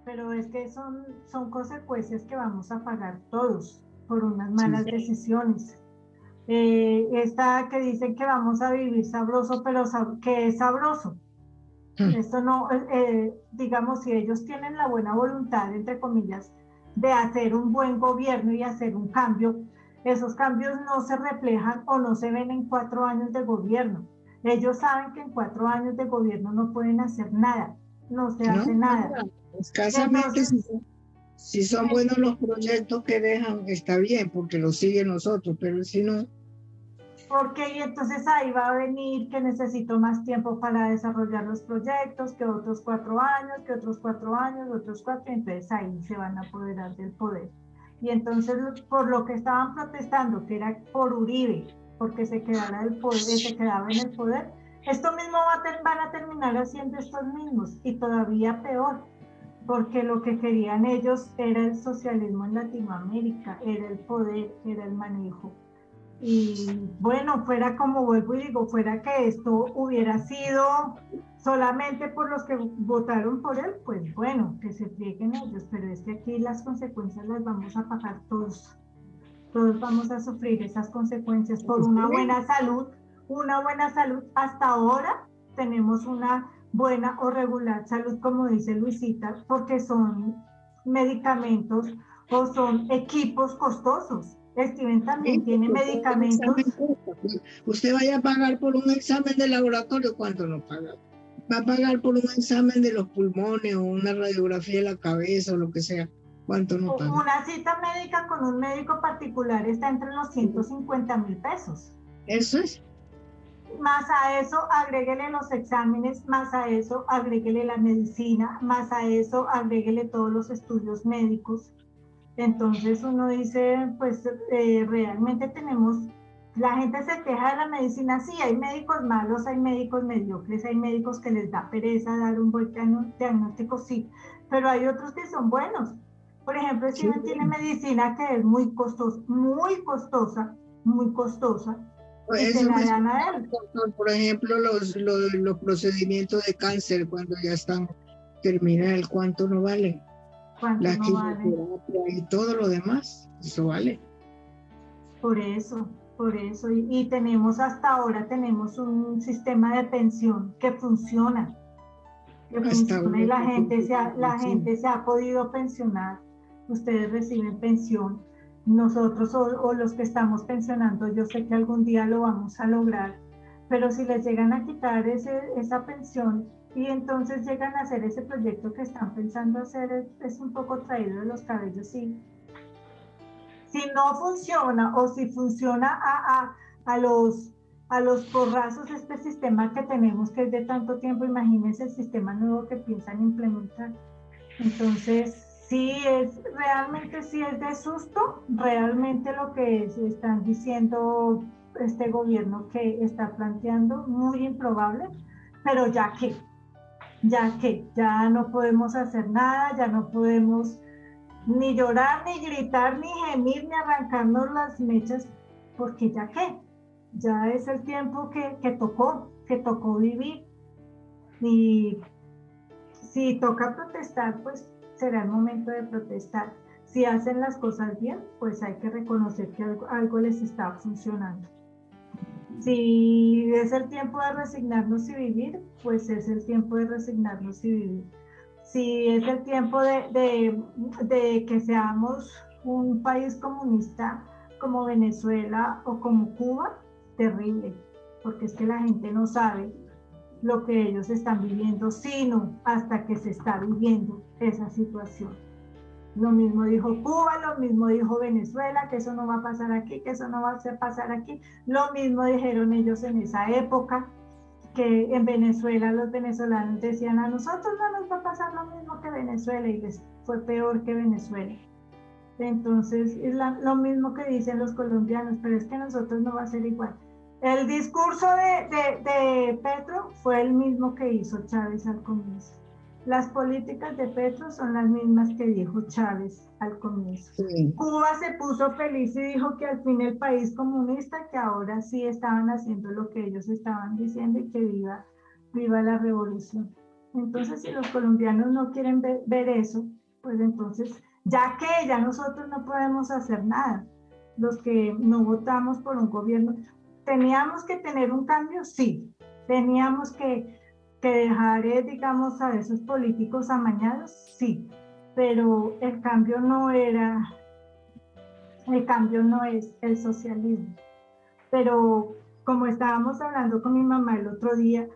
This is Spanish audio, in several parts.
pero es que son consecuencias que vamos a pagar todos por unas Sí, malas decisiones. Esta que dicen que vamos a vivir sabroso, pero que es sabroso. mm, Esto no, digamos, si ellos tienen la buena voluntad, entre comillas, de hacer un buen gobierno y hacer un cambio, esos cambios no se reflejan o no se ven en 4 años de gobierno. Ellos saben que en 4 años de gobierno no pueden hacer nada, no se no, hace nada. nada. Escasamente Entonces, si son buenos los proyectos que dejan, está bien, porque los siguen nosotros, pero si no, porque y entonces ahí va a venir que necesito más tiempo para desarrollar los proyectos, que otros 4 años, que otros 4 años, otros cuatro, entonces ahí se van a apoderar del poder. Y entonces por lo que estaban protestando, que era por Uribe, porque se quedara el poder, se quedaba en el poder, esto mismo van a terminar haciendo estos mismos y todavía peor, porque lo que querían ellos era el socialismo en Latinoamérica, era el poder, era el manejo. Y bueno, fuera como vuelvo y digo, fuera que esto hubiera sido solamente por los que votaron por él, pues bueno, que se frieguen ellos, pero es que aquí las consecuencias las vamos a pagar todos. Todos vamos a sufrir esas consecuencias por sí, una buena salud. Hasta ahora tenemos una buena o regular salud, como dice Luisita, porque son medicamentos o son equipos costosos. Steven también sí, tiene porque todo el medicamentos. examen cuesta. Pues, usted vaya a pagar por un examen de laboratorio, ¿cuánto no paga? Va a pagar por un examen de los pulmones o una radiografía de la cabeza o lo que sea, ¿cuánto no paga? Una cita médica con un médico particular está entre los 150.000 pesos. Eso es. Más a eso agréguele los exámenes, más a eso agréguele la medicina, más a eso agréguele todos los estudios médicos. Entonces uno dice, pues realmente tenemos, la gente se queja de la medicina, sí, hay médicos malos, hay médicos mediocres, hay médicos que les da pereza dar un buen diagnóstico, sí, pero hay otros que son buenos. Por ejemplo, Sí, Steven tiene medicina que es muy costosa, muy costosa, pues y se eso la me dan suena, a él. por ejemplo, los procedimientos de cáncer cuando ya están terminal, ¿cuánto no valen? ¿Cuánto La no vale? quimioterapia y todo lo demás, eso vale. Por eso, y tenemos hasta ahora, tenemos un sistema de pensión que Hasta funciona y ahora la está gente funcionando, la sí. gente se ha podido pensionar. Ustedes reciben pensión, nosotros o los que estamos pensionando, yo sé que algún día lo vamos a lograr, pero si les llegan a quitar esa pensión y entonces llegan a hacer ese proyecto que están pensando hacer, es un poco traído de los cabellos, sí. Si no funciona o si funciona a los, a los porrazos este sistema que tenemos que es de tanto tiempo, imagínense el sistema nuevo que piensan implementar. Entonces, sí es de susto, realmente lo que están diciendo este gobierno que está planteando, muy improbable, pero ya no podemos hacer nada, ya no podemos ni llorar, ni gritar, ni gemir, ni arrancarnos las mechas, porque ya es el tiempo que tocó vivir. Y si toca protestar, pues será el momento de protestar. Si hacen las cosas bien, pues hay que reconocer que algo les está funcionando. Si es el tiempo de resignarnos y vivir, pues es el tiempo de resignarnos y vivir. Si es el tiempo de que seamos un país comunista como Venezuela o como Cuba, terrible, porque es que la gente no sabe lo que ellos están viviendo, sino hasta que se está viviendo esa situación. Lo mismo dijo Cuba, lo mismo dijo Venezuela, que eso no va a pasar aquí, que eso no va a pasar aquí. Lo mismo dijeron ellos en esa época, que en Venezuela los venezolanos decían a nosotros no nos va a pasar lo mismo que Venezuela y les fue peor que Venezuela. Entonces es lo mismo que dicen los colombianos, pero es que nosotros no va a ser igual. El discurso de Petro fue el mismo que hizo Chávez al comienzo. Las políticas de Petro son las mismas que dijo Chávez al comienzo. Sí. Cuba se puso feliz y dijo que al fin el país comunista, que ahora sí estaban haciendo lo que ellos estaban diciendo y que viva la revolución. Entonces, si los colombianos no quieren ver eso, pues entonces, ya nosotros no podemos hacer nada. Los que no votamos por un gobierno, ¿teníamos que tener un cambio? Sí. ¿Teníamos que dejar, digamos, a esos políticos amañados? Sí. Pero el cambio no es el socialismo. Pero como estábamos hablando con mi mamá el otro día,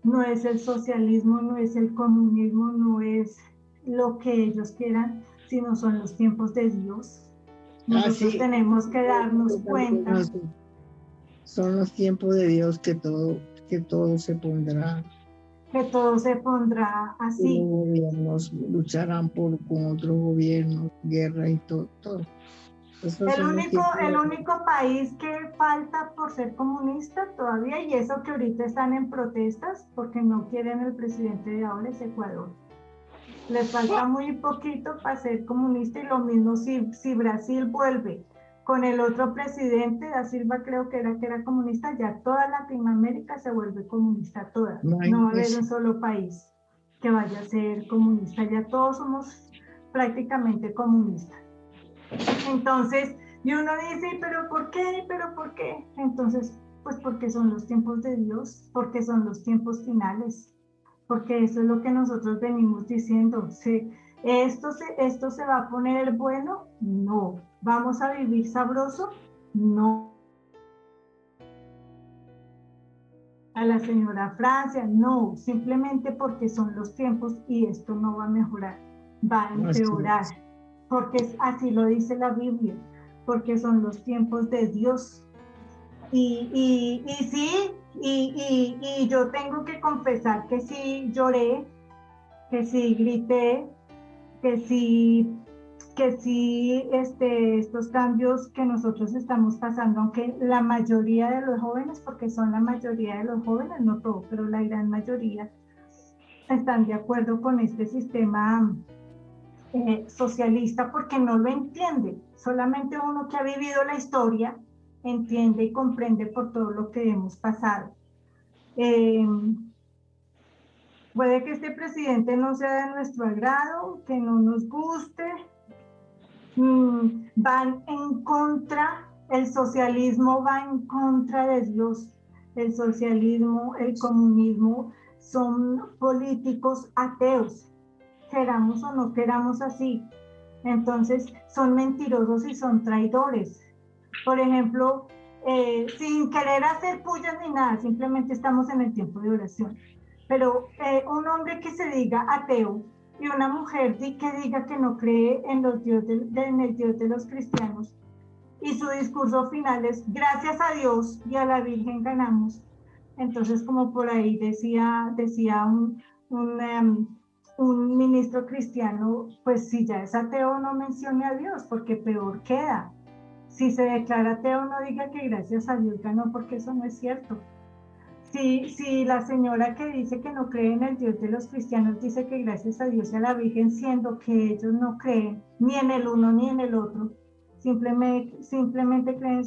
no es el socialismo, no es el comunismo, no es lo que ellos quieran, sino son los tiempos de Dios. Nosotros tenemos que darnos cuenta. Son los tiempos de Dios que todo se pondrá. Que todo se pondrá así. Los gobiernos lucharán con otros gobiernos, guerra y todo. El único país que falta por ser comunista todavía, y eso que ahorita están en protestas porque no quieren el presidente de ahora, es Ecuador. Les falta muy poquito para ser comunista, y lo mismo si Brasil vuelve con el otro presidente, Da Silva creo que era comunista, ya toda Latinoamérica se vuelve comunista, toda. No va a haber un solo país que vaya a ser comunista, ya todos somos prácticamente comunistas. Entonces, y uno dice, ¿pero por qué? ¿Pero por qué? Entonces, pues porque son los tiempos de Dios, porque son los tiempos finales, porque eso es lo que nosotros venimos diciendo. ¿Esto se va a poner bueno? No. ¿Vamos a vivir sabroso? No. A la señora Francia, no, simplemente porque son los tiempos y esto no va a mejorar, va a empeorar, porque así lo dice la Biblia, porque son los tiempos de Dios. Y sí, y yo tengo que confesar que sí lloré, que sí grité, que sí estos cambios que nosotros estamos pasando, aunque la mayoría de los jóvenes, porque son la mayoría de los jóvenes, no todo, pero la gran mayoría están de acuerdo con este sistema socialista, porque no lo entiende. Solamente uno que ha vivido la historia entiende y comprende por todo lo que hemos pasado. Puede que este presidente no sea de nuestro agrado, que no nos guste, van en contra, el socialismo va en contra de Dios. El socialismo, el comunismo son políticos ateos, queramos o no queramos así. Entonces son mentirosos y son traidores. Por ejemplo, sin querer hacer pullas ni nada, simplemente estamos en el tiempo de oración. Pero un hombre que se diga ateo y una mujer que diga que no cree en el Dios de los cristianos, y su discurso final es gracias a Dios y a la Virgen ganamos. Entonces, como por ahí decía un ministro cristiano, pues si ya es ateo no mencione a Dios, porque peor queda. Si se declara ateo, no diga que gracias a Dios ganó, porque eso no es cierto. Si la señora que dice que no cree en el Dios de los cristianos dice que gracias a Dios y a la Virgen, siendo que ellos no creen ni en el uno ni en el otro, simplemente creen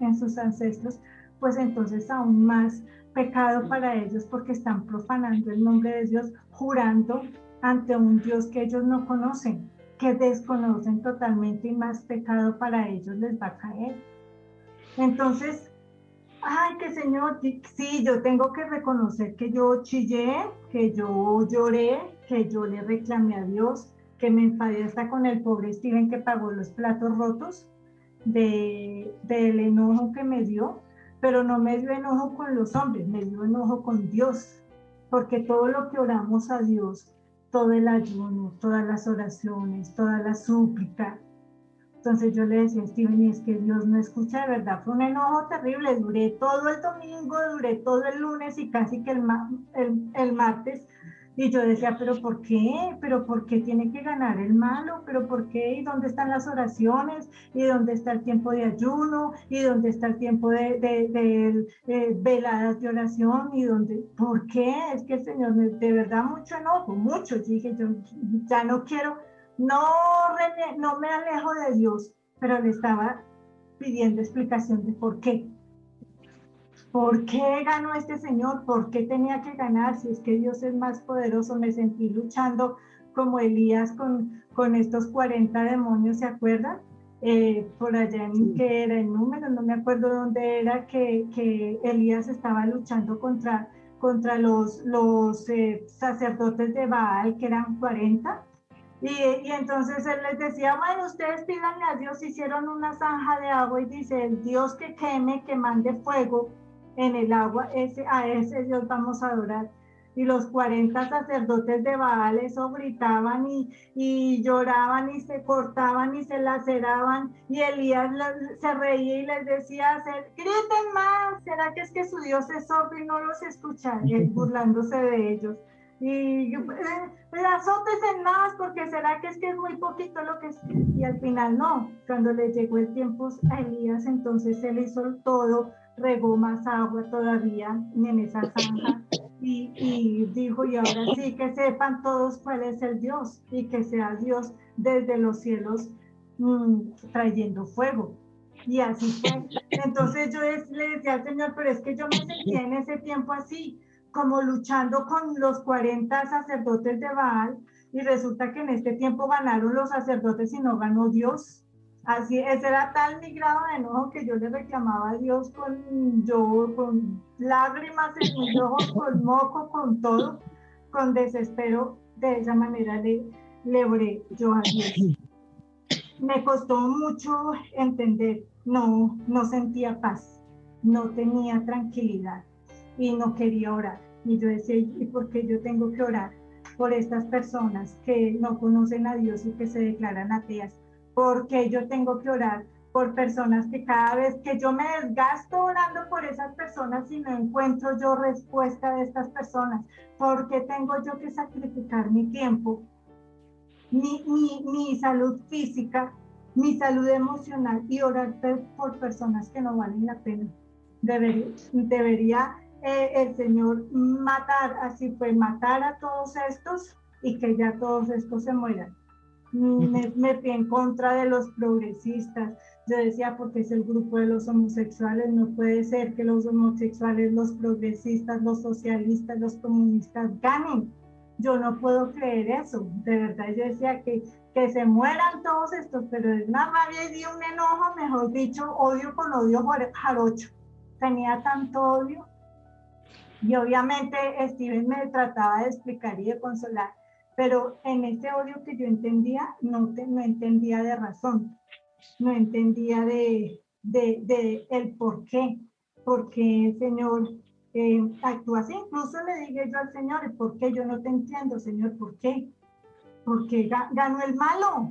en sus ancestros, pues entonces aún más pecado para ellos, porque están profanando el nombre de Dios, jurando ante un Dios que ellos no conocen, que desconocen totalmente, y más pecado para ellos les va a caer. Entonces, ay, que Señor, sí, yo tengo que reconocer que yo chillé, que yo lloré, que yo le reclamé a Dios, que me enfadé hasta con el pobre Steven que pagó los platos rotos del enojo que me dio, pero no me dio enojo con los hombres, me dio enojo con Dios, porque todo lo que oramos a Dios, todo el ayuno, todas las oraciones, toda la súplica. Entonces yo le decía a Steven, y es que Dios no escucha, de verdad, fue un enojo terrible, duré todo el domingo, duré todo el lunes y casi que el martes, y yo decía, ¿pero por qué? ¿Pero por qué tiene que ganar el malo? ¿Pero por qué? ¿Y dónde están las oraciones? ¿Y dónde está el tiempo de ayuno? ¿Y dónde está el tiempo de veladas de oración? ¿Y dónde? ¿Por qué? Es que el Señor, de verdad, mucho enojo, mucho. Yo dije, yo ya no quiero. No me alejo de Dios, pero le estaba pidiendo explicación de por qué. ¿por qué ganó este señor? ¿Por qué tenía que ganar? Si es que Dios es más poderoso. Me sentí luchando como Elías con estos 40 demonios, ¿se acuerdan? Por allá que era el número, no me acuerdo dónde era, que Elías estaba luchando contra los sacerdotes de Baal, que eran 40. Y entonces él les decía, bueno, ustedes pídanle a Dios, hicieron una zanja de agua y dice, el Dios que queme, que mande fuego en el agua, a ese Dios vamos a adorar. Y los 40 sacerdotes de Baal eso gritaban y lloraban y se cortaban y se laceraban, y Elías se reía y les decía, griten más, ¿será que es que su Dios es sordo y no los escucha? Él burlándose de ellos. Y azótense más, porque será que es muy poquito lo que es. Y al final no, cuando le llegó el tiempo a Elías, entonces él hizo todo, regó más agua todavía en esa zanja y dijo, y ahora sí que sepan todos cuál es el Dios, y que sea Dios desde los cielos trayendo fuego. Y así fue. Entonces yo le decía al Señor, pero es que yo me sentía en ese tiempo así, como luchando con los 40 sacerdotes de Baal, y resulta que en este tiempo ganaron los sacerdotes y no ganó Dios. Así, ese era tal mi grado de enojo que yo le reclamaba a Dios con lágrimas en mis ojos, con moco, con todo, con desespero. De esa manera le oré yo a Dios. Me costó mucho entender, no sentía paz, no tenía tranquilidad y no quería orar. Y yo decía, ¿y por qué yo tengo que orar por estas personas que no conocen a Dios y que se declaran ateas? ¿Por qué yo tengo que orar por personas que cada vez que yo me desgasto orando por esas personas y no encuentro yo respuesta de estas personas? ¿Por qué tengo yo que sacrificar mi tiempo, mi salud física, mi salud emocional y orar por personas que no valen la pena? Debería el Señor matar, así fue, matar a todos estos y que ya todos estos se mueran. Me fui en contra de los progresistas. Yo decía, porque es el grupo de los homosexuales, no puede ser que los homosexuales, los progresistas, los socialistas, los comunistas ganen. Yo no puedo creer eso. De verdad, yo decía que se mueran todos estos, pero es una rabia y un enojo, mejor dicho, odio con odio jarocho. Tenía tanto odio. Y obviamente Steven me trataba de explicar y de consolar, pero en ese odio que yo entendía, no entendía de razón, no entendía de el por qué el Señor actúa así. Incluso le dije yo al Señor, ¿por qué? Yo no te entiendo, Señor, ¿por qué? Porque ganó el malo,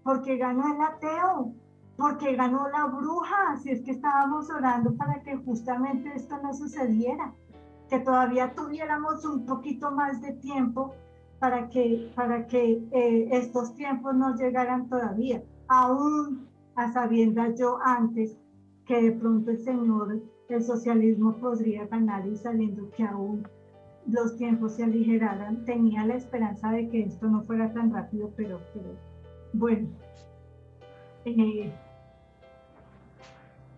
porque ganó el ateo, porque ganó la bruja, si es que estábamos orando para que justamente esto no sucediera, que todavía tuviéramos un poquito más de tiempo para que estos tiempos no llegaran todavía, aún a sabiendas yo antes que de pronto el socialismo podría ganar, y sabiendo que aún los tiempos se aligeraran, tenía la esperanza de que esto no fuera tan rápido, pero bueno,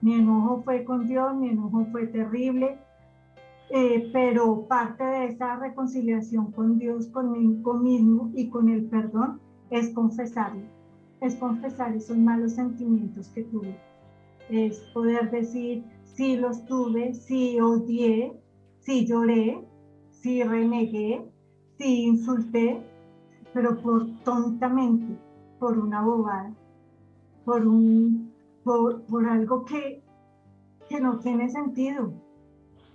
mi enojo fue con Dios, mi enojo fue terrible. Pero parte de esa reconciliación con Dios, conmigo mismo y con el perdón, es confesar esos malos sentimientos que tuve, es poder decir, sí los tuve, sí odié, sí lloré, sí renegué, sí insulté, pero tontamente, por una bobada, por algo que no tiene sentido.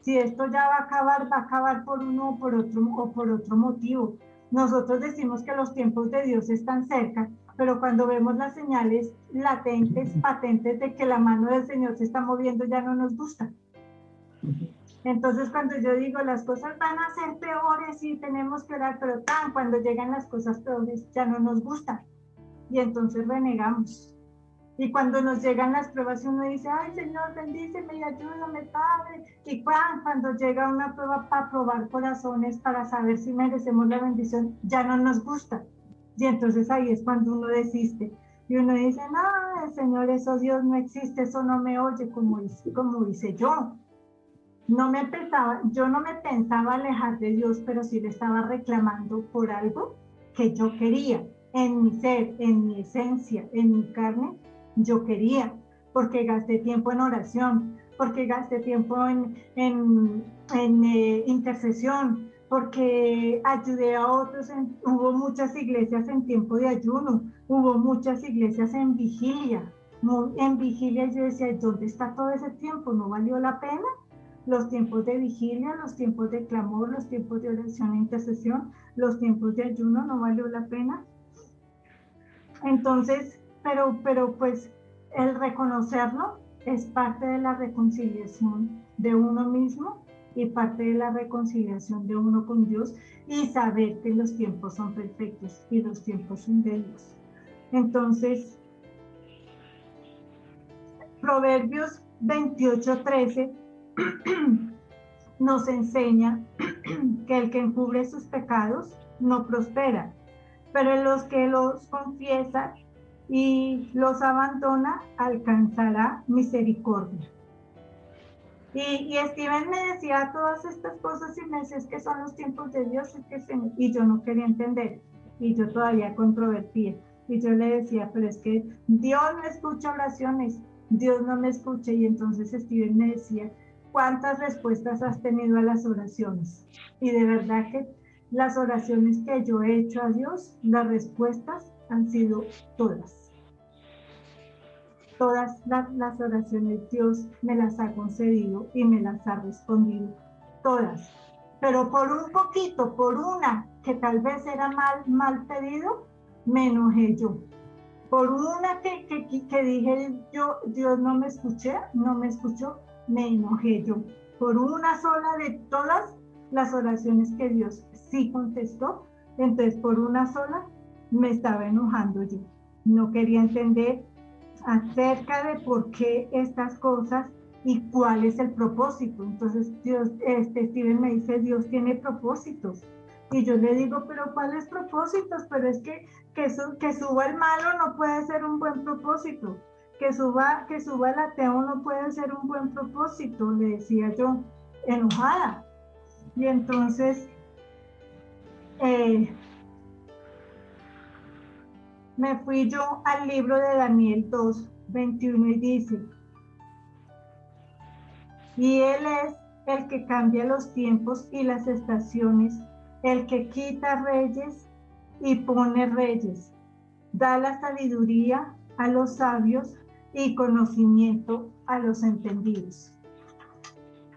Si esto ya va a acabar por uno o por otro motivo. Nosotros decimos que los tiempos de Dios están cerca, pero cuando vemos las señales latentes, patentes de que la mano del Señor se está moviendo, ya no nos gusta. Entonces, cuando yo digo las cosas van a ser peores y tenemos que orar, pero cuando llegan las cosas peores, ya no nos gusta. Y entonces renegamos. Y cuando nos llegan las pruebas, uno dice, ay, Señor, bendíceme y ayúdame, Padre. Y cuando llega una prueba para probar corazones, para saber si merecemos la bendición, ya no nos gusta. Y entonces ahí es cuando uno desiste. Y uno dice, no, Señor, eso Dios no existe, eso no me oye como hice yo. yo no me pensaba alejar de Dios, pero sí le estaba reclamando por algo que yo quería, en mi ser, en mi esencia, en mi carne, yo quería, porque gasté tiempo en oración, porque gasté tiempo en intercesión, porque ayudé a otros, hubo muchas iglesias en tiempo de ayuno, hubo muchas iglesias en vigilia, en vigilia yo decía, ¿dónde está todo ese tiempo? ¿No valió la pena? Los tiempos de vigilia, los tiempos de clamor, los tiempos de oración e intercesión, los tiempos de ayuno, ¿no valió la pena? Entonces, pero pues el reconocerlo es parte de la reconciliación de uno mismo y parte de la reconciliación de uno con Dios y saber que los tiempos son perfectos y los tiempos son de Dios. Entonces, Proverbios 28:13 nos enseña que el que encubre sus pecados no prospera, pero los que los confiesa y los abandona alcanzará misericordia. Y Steven me decía todas estas cosas y me decía que son los tiempos de Dios y yo no quería entender y yo todavía controvertía y yo le decía, pero es que Dios no escucha oraciones, Dios no me escucha. Y entonces Steven me decía, ¿cuántas respuestas has tenido a las oraciones? Y de verdad que las oraciones que yo he hecho a Dios, las respuestas han sido todas. Todas las oraciones Dios me las ha concedido y me las ha respondido, todas. Pero por un poquito, por una que tal vez era mal pedido, me enojé yo. Por una que dije yo, Dios no me escuchó, me enojé yo. Por una sola de todas las oraciones que Dios sí contestó, entonces por una sola me estaba enojando yo. No quería entender acerca de por qué estas cosas y cuál es el propósito. Entonces Steven me dice, Dios tiene propósitos. Y yo le digo, pero ¿cuáles propósitos? Pero es que suba el malo no puede ser un buen propósito. Que suba el ateo no puede ser un buen propósito, le decía yo, enojada. Y entonces me fui yo al libro de Daniel 2:21 y dice, y Él es el que cambia los tiempos y las estaciones, el que quita reyes y pone reyes, da la sabiduría a los sabios y conocimiento a los entendidos.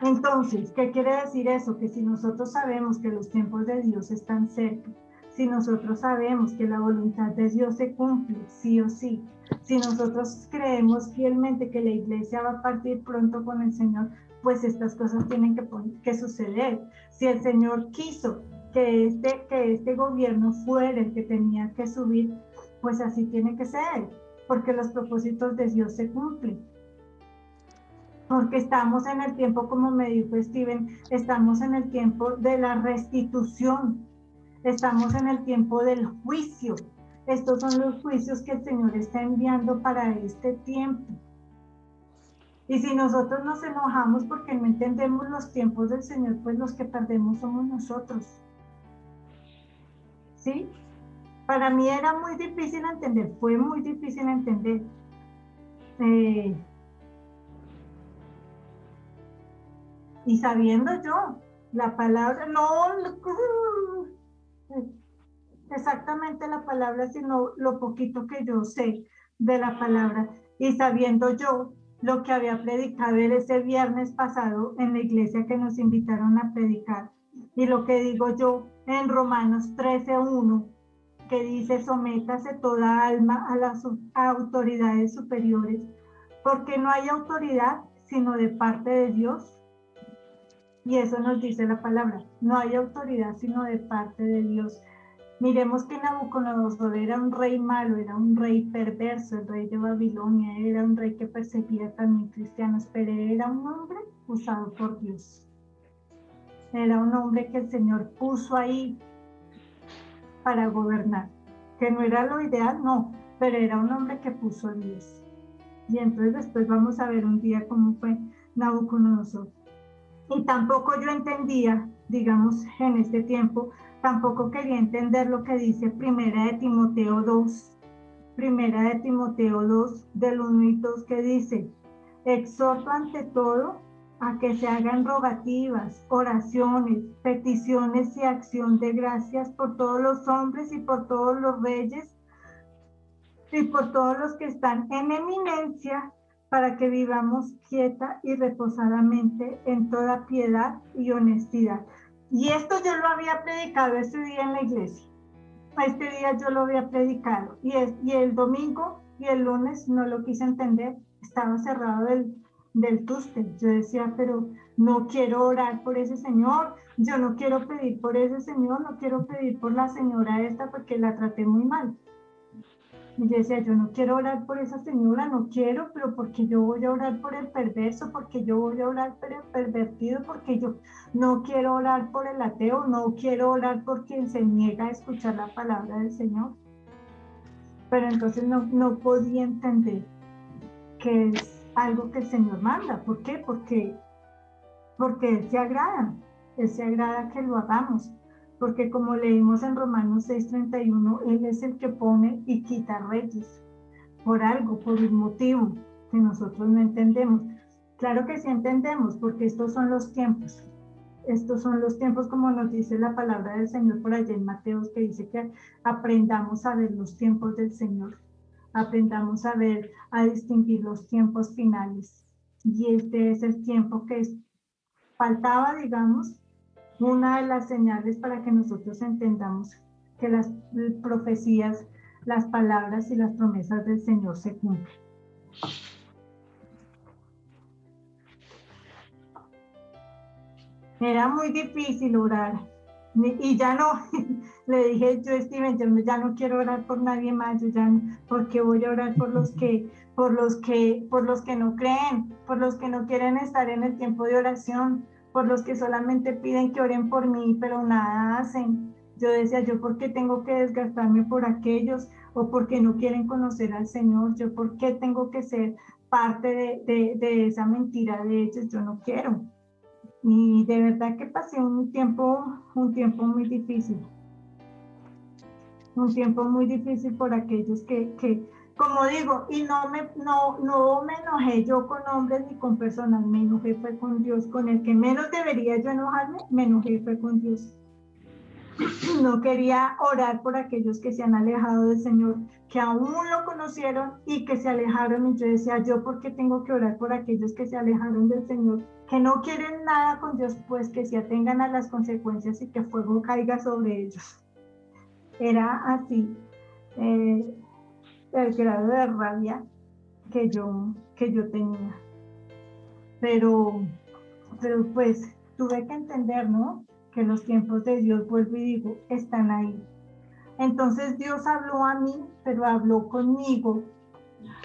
Entonces, ¿qué quiere decir eso? Que si nosotros sabemos que los tiempos de Dios están cerca, si nosotros sabemos que la voluntad de Dios se cumple, sí o sí, si nosotros creemos fielmente que la iglesia va a partir pronto con el Señor, pues estas cosas tienen que suceder. Si el Señor quiso que este gobierno fuera el que tenía que subir, pues así tiene que ser, porque los propósitos de Dios se cumplen. Porque estamos en el tiempo, como me dijo Steven, estamos en el tiempo de la restitución, estamos en el tiempo del juicio. Estos son los juicios que el Señor está enviando para este tiempo. Y si nosotros nos enojamos porque no entendemos los tiempos del Señor, pues los que perdemos somos nosotros. ¿Sí? Para mí era muy difícil entender, fue muy difícil entender. Y sabiendo yo la palabra, no exactamente la palabra, sino lo poquito que yo sé de la palabra, y sabiendo yo lo que había predicado ese viernes pasado en la iglesia que nos invitaron a predicar, y lo que digo yo en Romanos 13:1, que dice, sométase toda alma a las autoridades superiores, porque no hay autoridad sino de parte de Dios. Y eso nos dice la palabra, no hay autoridad sino de parte de Dios. Miremos que Nabucodonosor era un rey malo, era un rey perverso, el rey de Babilonia, era un rey que perseguía también cristianos, pero era un hombre usado por Dios. Era un hombre que el Señor puso ahí para gobernar, que no era lo ideal, no, pero era un hombre que puso a Dios. Y entonces después vamos a ver un día cómo fue Nabucodonosor. Y tampoco yo entendía, digamos, en este tiempo, tampoco quería entender lo que dice Primera de Timoteo 2, Primera de Timoteo 2, del 1 y 2, que dice: exhorto ante todo a que se hagan rogativas, oraciones, peticiones y acción de gracias por todos los hombres y por todos los reyes y por todos los que están en eminencia, para que vivamos quieta y reposadamente en toda piedad y honestidad. Y esto yo lo había predicado este día en la iglesia. Este día yo lo había predicado. Y el domingo y el lunes no lo quise entender. Estaba cerrado del tuste. Yo decía, pero no quiero orar por ese señor. Yo no quiero pedir por ese señor. No quiero pedir por la señora esta porque la traté muy mal. Y yo decía, yo no quiero orar por esa señora, no quiero, pero porque yo voy a orar por el perverso, porque yo voy a orar por el pervertido, porque yo no quiero orar por el ateo, no quiero orar por quien se niega a escuchar la palabra del Señor. Pero entonces no podía entender que es algo que el Señor manda. ¿Por qué? Porque Él se agrada que lo hagamos. Porque como leímos en Romanos 6:31, Él es el que pone y quita reyes, por algo, por un motivo que nosotros no entendemos. Claro que sí entendemos, porque estos son los tiempos. Estos son los tiempos, como nos dice la palabra del Señor por allá en Mateos, que dice que aprendamos a ver los tiempos del Señor. Aprendamos a ver, a distinguir los tiempos finales. Y este es el tiempo que faltaba, digamos, una de las señales para que nosotros entendamos que las profecías, las palabras y las promesas del Señor se cumplen. Era muy difícil orar. Y ya no, le dije yo, Steven, yo ya no quiero orar por nadie más, yo ya no, porque voy a orar por los que no creen, por los que no quieren estar en el tiempo de oración, por los que solamente piden que oren por mí, pero nada hacen. Yo decía, yo por qué tengo que desgastarme por aquellos, o porque no quieren conocer al Señor, yo por qué tengo que ser parte de esa mentira de ellos, yo no quiero. Y de verdad que pasé un tiempo muy difícil. Un tiempo muy difícil por aquellos que como digo, y no me enojé yo con hombres ni con personas, me enojé fue con Dios, con el que menos debería yo enojarme, me enojé fue con Dios. No quería orar por aquellos que se han alejado del Señor, que aún lo conocieron y que se alejaron. Y yo decía, ¿yo por qué tengo que orar por aquellos que se alejaron del Señor, que no quieren nada con Dios? Pues que se atengan a las consecuencias y que fuego caiga sobre ellos. Era así el grado de rabia que yo tenía. Pero pues tuve que entender, ¿no? Que los tiempos de Dios, vuelvo y digo, están ahí. Entonces Dios habló a mí, pero habló conmigo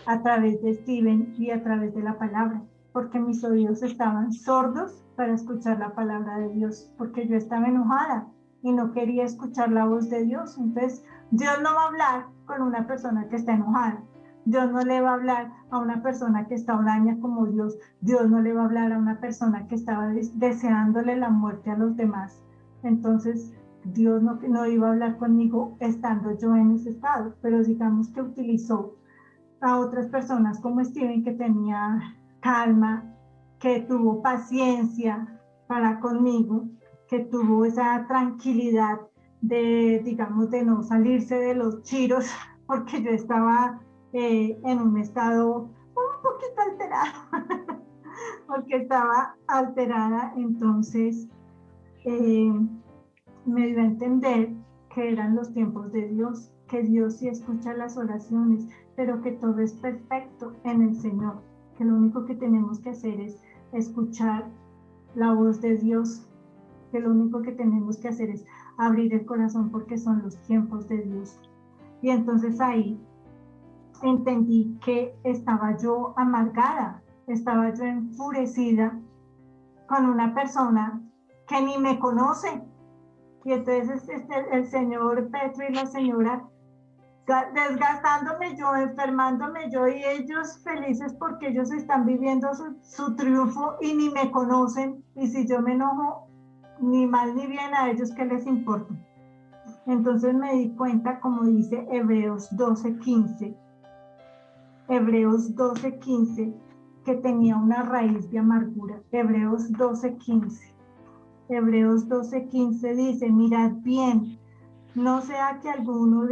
a través de Steven y a través de la palabra, porque mis oídos estaban sordos para escuchar la palabra de Dios, porque yo estaba enojada y no quería escuchar la voz de Dios. Entonces Dios no va a hablar con una persona que está enojada. Dios no le va a hablar a una persona que está huraña como Dios. Dios no le va a hablar a una persona que estaba deseándole la muerte a los demás. Entonces, Dios no iba a hablar conmigo estando yo en ese estado, pero digamos que utilizó a otras personas como Steven, que tenía calma, que tuvo paciencia para conmigo, que tuvo esa tranquilidad digamos, de no salirse de los chiros, porque yo estaba en un estado un poquito alterado, porque estaba alterada. Entonces me dio a entender que eran los tiempos de Dios, que Dios sí escucha las oraciones, pero que todo es perfecto en el Señor, que lo único que tenemos que hacer es escuchar la voz de Dios, que lo único que tenemos que hacer es abrir el corazón, porque son los tiempos de Dios. Y entonces ahí entendí que estaba yo amargada, estaba yo enfurecida con una persona que ni me conoce. Y entonces el señor Petro y la señora desgastándome yo, enfermándome yo y ellos felices porque ellos están viviendo su triunfo y ni me conocen. Y si yo me enojo, ni mal ni bien, a ellos qué les importa. Entonces me di cuenta, como dice Hebreos 12:15, Hebreos 12:15, que tenía una raíz de amargura. Hebreos 12:15. Hebreos 12:15 dice, mirad bien, no sea que alguno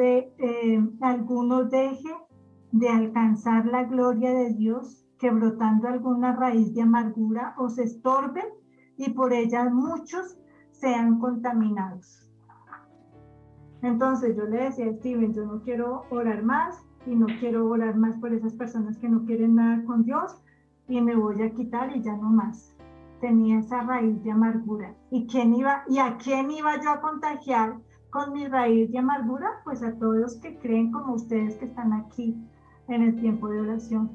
deje de alcanzar la gloria de Dios, que brotando alguna raíz de amargura os estorbe y por ella muchos sean contaminados. Entonces yo le decía a Steven, yo no quiero orar más y no quiero orar más por esas personas que no quieren nada con Dios y me voy a quitar y ya no más. Tenía esa raíz de amargura. ¿Y a quién iba yo a contagiar con mi raíz de amargura? Pues a todos los que creen como ustedes que están aquí en el tiempo de oración.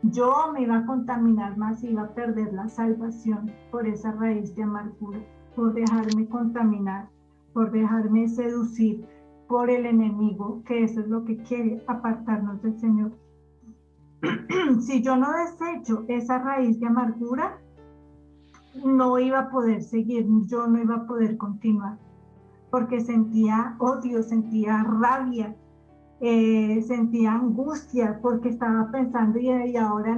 Yo me iba a contaminar más, iba a perder la salvación por esa raíz de amargura, por dejarme contaminar, por dejarme seducir por el enemigo, que eso es lo que quiere, apartarnos del Señor. Si yo no desecho esa raíz de amargura, no iba a poder seguir, yo no iba a poder continuar, porque sentía odio, sentía rabia, sentía angustia, porque estaba pensando y ahora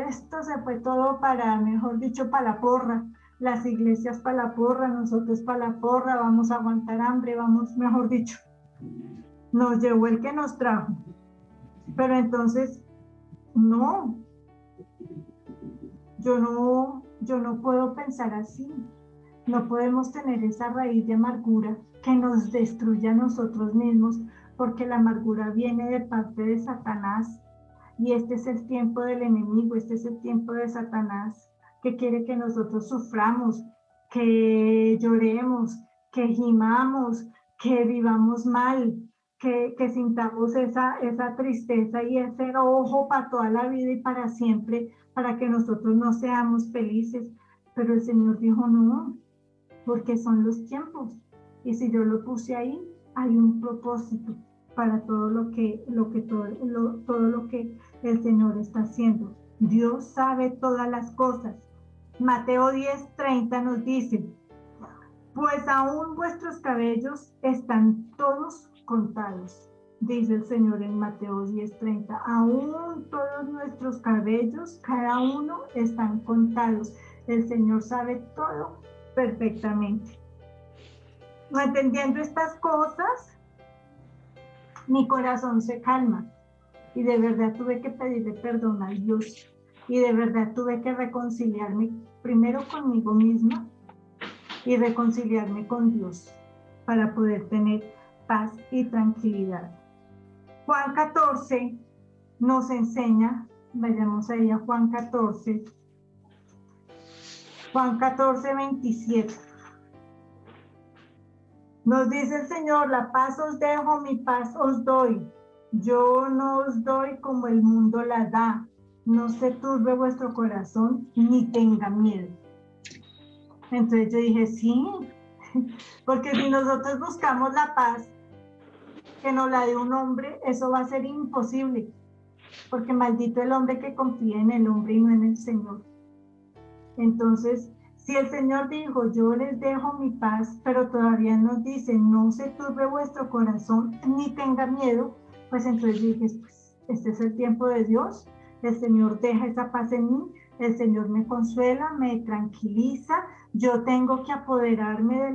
esto se fue todo para, mejor dicho, para la porra, las iglesias para la porra, nosotros para la porra, vamos a aguantar hambre, vamos, mejor dicho, nos llevó el que nos trajo. Pero entonces, no, yo no puedo pensar así. No podemos tener esa raíz de amargura que nos destruya a nosotros mismos, porque la amargura viene de parte de Satanás. Y este es el tiempo del enemigo, este es el tiempo de Satanás, que quiere que nosotros suframos, que lloremos, que gimamos, que vivamos mal, que sintamos esa tristeza y ese enojo para toda la vida y para siempre, para que nosotros no seamos felices. Pero el Señor dijo, no, porque son los tiempos. Y si yo lo puse ahí, hay un propósito para todo lo que el Señor está haciendo. Dios sabe todas las cosas. Mateo 10:30 nos dice, pues aún vuestros cabellos están todos contados, dice el Señor en Mateo 10:30. Aún todos nuestros cabellos, cada uno, están contados. El Señor sabe todo perfectamente. No entendiendo estas cosas, mi corazón se calma y de verdad tuve que pedirle perdón a Dios y de verdad tuve que reconciliarme primero conmigo misma y reconciliarme con Dios para poder tener paz y tranquilidad. Juan 14 nos enseña, vayamos ahí a Juan 14, Juan 14:27. Nos dice el Señor, la paz os dejo, mi paz os doy. Yo no os doy como el mundo la da. No se turbe vuestro corazón ni tenga miedo. Entonces yo dije, sí, porque si nosotros buscamos la paz que nos la dé un hombre, eso va a ser imposible, porque maldito el hombre que confía en el hombre y no en el Señor. Entonces, si el Señor dijo, yo les dejo mi paz, pero todavía nos dice, no se turbe vuestro corazón ni tenga miedo, pues entonces dije, pues este es el tiempo de Dios, el Señor deja esa paz en mí, el Señor me consuela, me tranquiliza, yo tengo que apoderarme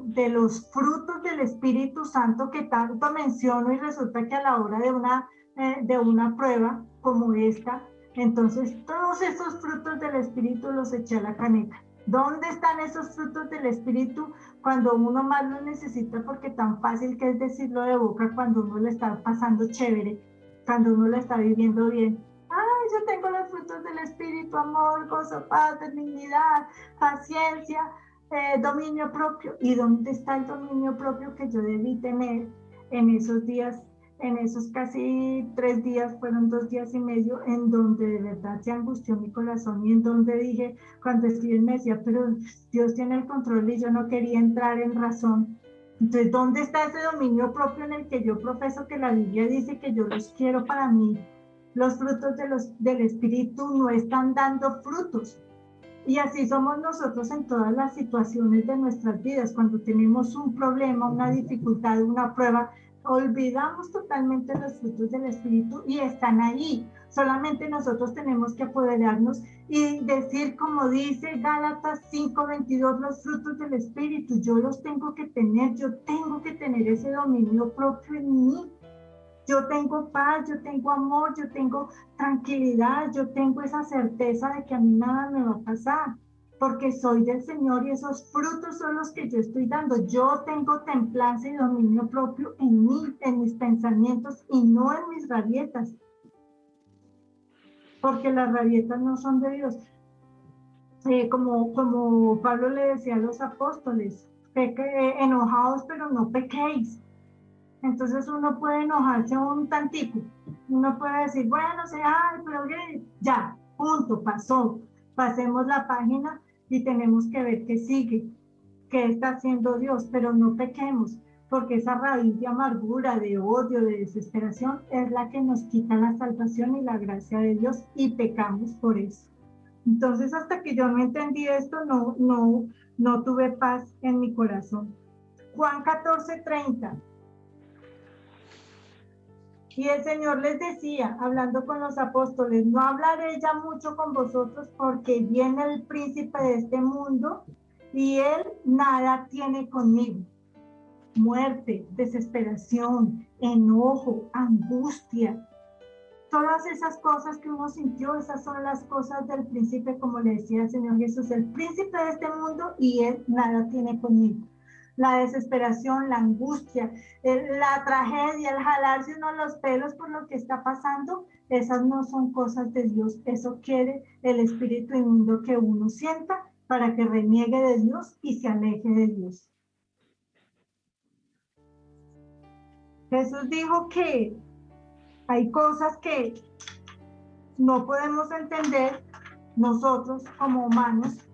de los frutos del Espíritu Santo que tanto menciono y resulta que a la hora de una prueba como esta, entonces todos esos frutos del Espíritu los eché a la caneca. ¿Dónde están esos frutos del Espíritu cuando uno más los necesita? Porque tan fácil que es decirlo de boca cuando uno le está pasando chévere, cuando uno lo está viviendo bien. Ay, yo tengo los frutos del Espíritu, amor, gozo, paz, benignidad, paciencia, dominio propio. ¿Y dónde está el dominio propio que yo debí tener en esos días? En esos casi 3 días, fueron 2 días y medio, en donde de verdad se angustió mi corazón y en donde dije, cuando Steven me decía, pero Dios tiene el control y yo no quería entrar en razón, Entonces, ¿dónde está ese dominio propio en el que yo profeso que la Biblia dice que yo los quiero para mí? Los frutos del Espíritu no están dando frutos. Y así somos nosotros en todas las situaciones de nuestras vidas. Cuando tenemos un problema, una dificultad, una prueba, olvidamos totalmente los frutos del Espíritu y están ahí. Solamente nosotros tenemos que apoderarnos y decir, como dice Gálatas 5:22, los frutos del Espíritu, yo los tengo que tener, yo tengo que tener ese dominio propio en mí. Yo tengo paz, yo tengo amor, yo tengo tranquilidad, yo tengo esa certeza de que a mí nada me va a pasar, porque soy del Señor y esos frutos son los que yo estoy dando. Yo tengo templanza y dominio propio en mí, en mis pensamientos y no en mis rabietas, porque las rabietas no son de Dios. Como Pablo le decía a los apóstoles, enojados pero no pequéis. Entonces uno puede enojarse un tantico, uno puede decir, bueno, pero ya, punto, pasó, pasemos la página y tenemos que ver qué sigue, qué está haciendo Dios, pero no pequemos, porque esa raíz de amargura, de odio, de desesperación es la que nos quita la salvación y la gracia de Dios y pecamos por eso. Entonces, hasta que yo no entendí esto, no tuve paz en mi corazón. Juan 14:30. Y el Señor les decía, hablando con los apóstoles, no hablaré ya mucho con vosotros porque viene el príncipe de este mundo y él nada tiene conmigo. Muerte, desesperación, enojo, angustia. Todas esas cosas que uno sintió, esas son las cosas del príncipe, como le decía el Señor Jesús, el príncipe de este mundo y él nada tiene conmigo. La desesperación, la angustia, la tragedia, el jalarse uno los pelos por lo que está pasando, esas no son cosas de Dios. Eso quiere el espíritu inmundo que uno sienta para que reniegue de Dios y se aleje de Dios. Jesús dijo que hay cosas que no podemos entender nosotros como humanos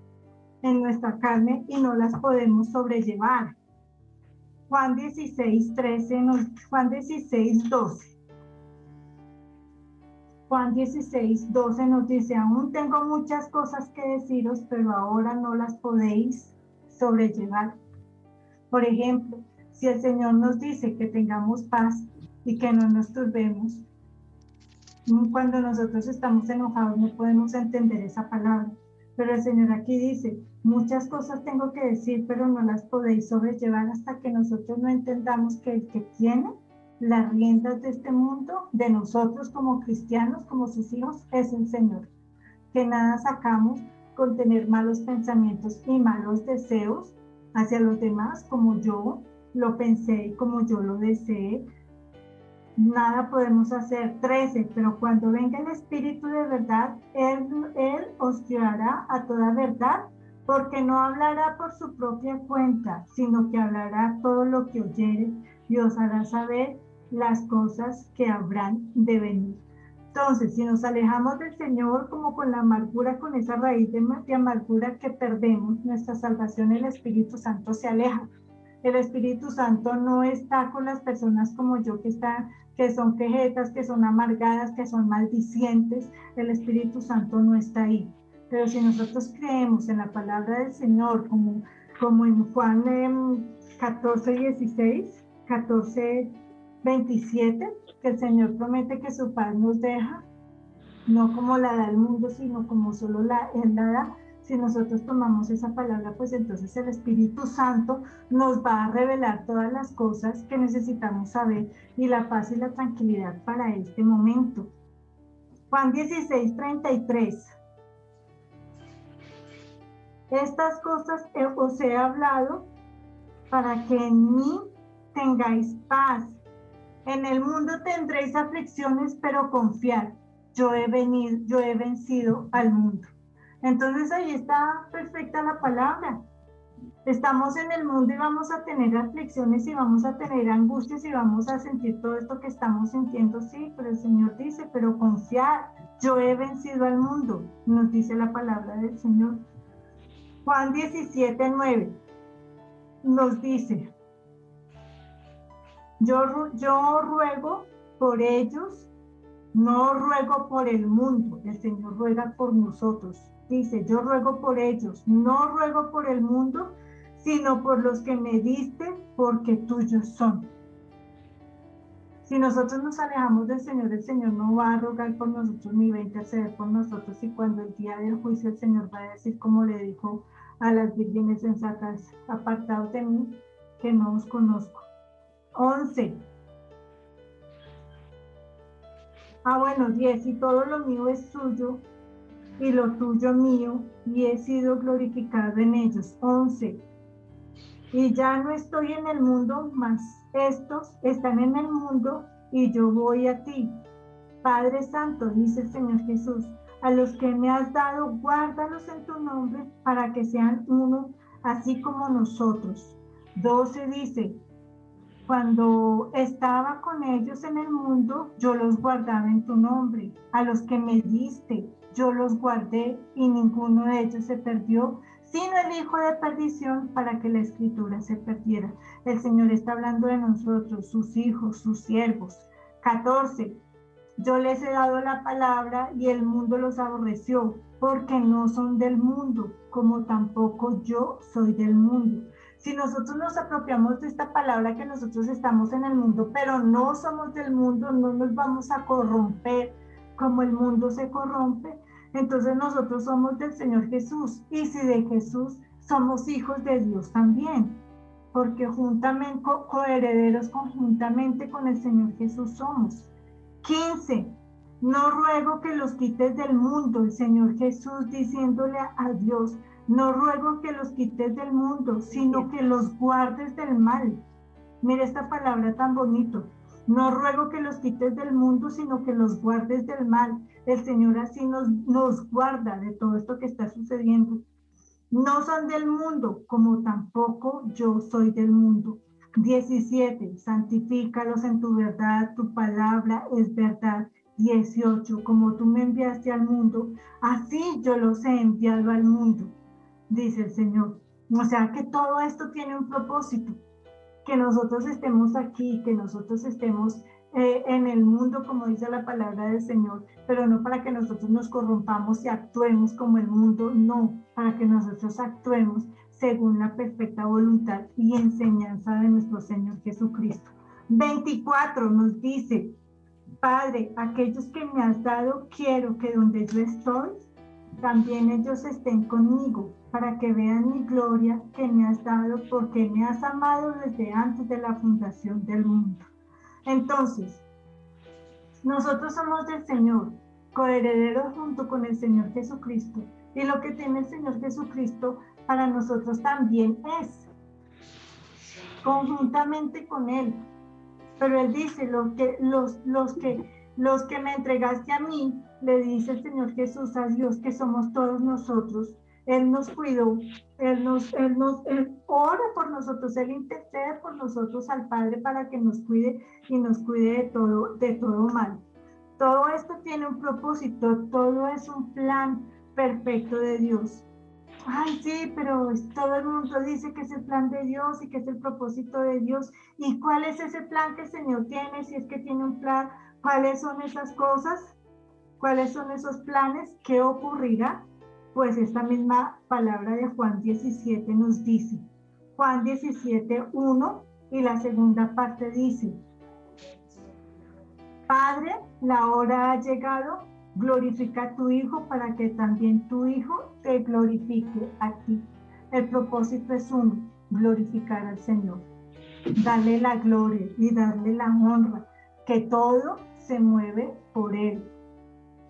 en nuestra carne y no las podemos sobrellevar. Juan 16:13, Juan 16:12. Juan 16:12 nos dice, aún tengo muchas cosas que deciros, pero ahora no las podéis sobrellevar. Por ejemplo, si el Señor nos dice que tengamos paz y que no nos turbemos, cuando nosotros estamos enojados no podemos entender esa palabra. Pero el Señor aquí dice, muchas cosas tengo que decir, pero no las podéis sobrellevar hasta que nosotros no entendamos que el que tiene las riendas de este mundo, de nosotros como cristianos, como sus hijos, es el Señor. Que nada sacamos con tener malos pensamientos y malos deseos hacia los demás, como yo lo pensé y como yo lo deseé. Nada podemos hacer. 13, pero cuando venga el Espíritu de verdad, Él os guiará a toda verdad, porque no hablará por su propia cuenta, sino que hablará todo lo que oyere y os hará saber las cosas que habrán de venir. Entonces, si nos alejamos del Señor como con la amargura, con esa raíz de amargura que perdemos, nuestra salvación, el Espíritu Santo se aleja. El Espíritu Santo no está con las personas como yo que son quejetas, que son amargadas, que son maldicientes. El Espíritu Santo no está ahí. Pero si nosotros creemos en la palabra del Señor, como en Juan 14:16, 14:27, que el Señor promete que su paz nos deja, no como la da el mundo, sino como solo Él la da. Si nosotros tomamos esa palabra, pues entonces el Espíritu Santo nos va a revelar todas las cosas que necesitamos saber y la paz y la tranquilidad para este momento. Juan 16:33. Estas cosas os he hablado para que en mí tengáis paz. En el mundo tendréis aflicciones, pero confiad, yo he vencido al mundo. Entonces ahí está perfecta la palabra. Estamos en el mundo y vamos a tener aflicciones y vamos a tener angustias y vamos a sentir todo esto que estamos sintiendo, sí, pero el Señor dice, pero confiad, yo he vencido al mundo, nos dice la palabra del Señor. Juan 17:9 nos dice, Yo ruego por ellos, no ruego por el mundo, el Señor ruega por nosotros. Dice, yo ruego por ellos, no ruego por el mundo, sino por los que me diste, porque tuyos son. Si nosotros nos alejamos del Señor, el Señor no va a rogar por nosotros ni va a interceder por nosotros. Y cuando el día del juicio el Señor va a decir, como le dijo a las vírgenes sensatas, apartados de mí, que no os conozco. 11. Bueno, 10. Y todo lo mío es suyo, y lo tuyo mío, y he sido glorificado en ellos. 11. Y ya no estoy en el mundo, mas estos están en el mundo, y yo voy a ti. Padre Santo, dice el Señor Jesús, a los que me has dado, guárdalos en tu nombre, para que sean uno, así como nosotros. 12 dice, cuando estaba con ellos en el mundo, yo los guardaba en tu nombre. A los que me diste, yo los guardé, y ninguno de ellos se perdió, sino el hijo de perdición, para que la escritura se perdiera. El Señor está hablando de nosotros, sus hijos, sus siervos. 14. Yo les he dado la palabra y el mundo los aborreció, porque no son del mundo, como tampoco yo soy del mundo. Si nosotros nos apropiamos de esta palabra, que nosotros estamos en el mundo, pero no somos del mundo, no nos vamos a corromper como el mundo se corrompe, entonces nosotros somos del Señor Jesús. Y si de Jesús, somos hijos de Dios también, porque juntamente, coherederos conjuntamente con el Señor Jesús somos. 15. No ruego que los quites del mundo, el Señor Jesús diciéndole a Dios, no ruego que los quites del mundo, sino que los guardes del mal. Mira esta palabra tan bonito. No ruego que los quites del mundo, sino que los guardes del mal. El Señor así nos guarda de todo esto que está sucediendo. No son del mundo, como tampoco yo soy del mundo. 17. Santifícalos en tu verdad, tu palabra es verdad. 18. Como tú me enviaste al mundo, así yo los he enviado al mundo, dice el Señor. O sea que todo esto tiene un propósito. Que nosotros estemos aquí, que nosotros estemos en el mundo, como dice la palabra del Señor, pero no para que nosotros nos corrompamos y actuemos como el mundo, no, para que nosotros actuemos según la perfecta voluntad y enseñanza de nuestro Señor Jesucristo. 24 nos dice, Padre, aquellos que me has dado, quiero que donde yo estoy, también ellos estén conmigo, para que vean mi gloria que me has dado, porque me has amado desde antes de la fundación del mundo. Entonces, nosotros somos del Señor, coherederos junto con el Señor Jesucristo, y lo que tiene el Señor Jesucristo para nosotros también es, conjuntamente con Él. Pero Él dice, los que me entregaste a mí, le dice el Señor Jesús a Dios, que somos todos nosotros. Él nos cuidó, Él ora por nosotros, Él intercede por nosotros al Padre para que nos cuide y nos cuide de todo mal. Todo esto tiene un propósito, todo es un plan perfecto de Dios. Ay, sí, pero todo el mundo dice que es el plan de Dios y que es el propósito de Dios. ¿Y cuál es ese plan que el Señor tiene? Si es que tiene un plan, ¿cuáles son esas cosas? ¿Cuáles son esos planes? ¿Qué ocurrirá? Pues esta misma palabra de Juan 17 nos dice. Juan 17, 1, y la segunda parte dice, Padre, la hora ha llegado, glorifica a tu Hijo para que también tu Hijo te glorifique a ti. El propósito es uno, glorificar al Señor, darle la gloria y darle la honra, que todo se mueve por Él.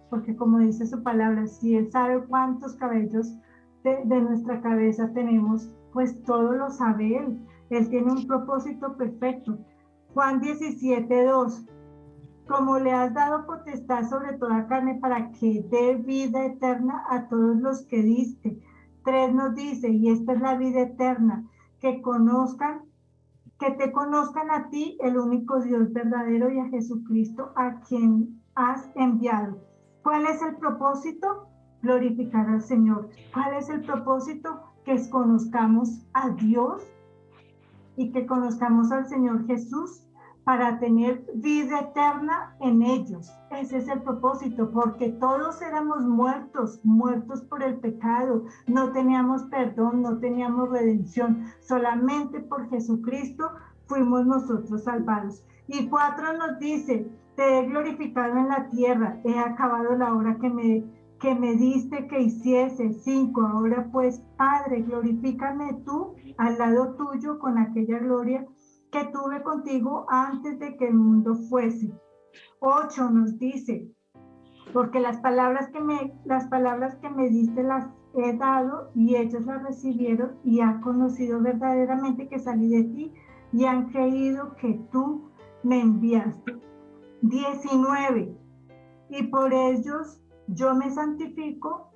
Porque como dice su palabra, si Él sabe cuántos cabellos de nuestra cabeza tenemos, pues todo lo sabe Él. Él tiene un propósito perfecto. Juan 17, 2. Como le has dado potestad sobre toda carne para que dé vida eterna a todos los que diste. 3 nos dice, y esta es la vida eterna, que te conozcan a ti, el único Dios verdadero, y a Jesucristo, a quien has enviado. ¿Cuál es el propósito? Glorificar al Señor. ¿Cuál es el propósito? Que conozcamos a Dios y que conozcamos al Señor Jesús, para tener vida eterna en ellos. Ese es el propósito, porque todos éramos muertos por el pecado, no teníamos perdón, no teníamos redención, solamente por Jesucristo fuimos nosotros salvados. Y 4 nos dice, te he glorificado en la tierra, he acabado la obra que me diste que hiciese. 5, ahora pues, Padre, glorifícame tú al lado tuyo con aquella gloria que tuve contigo antes de que el mundo fuese. 8 nos dice, porque las palabras que me diste las he dado y ellos las recibieron y han conocido verdaderamente que salí de ti y han creído que tú me enviaste. 19, y por ellos yo me santifico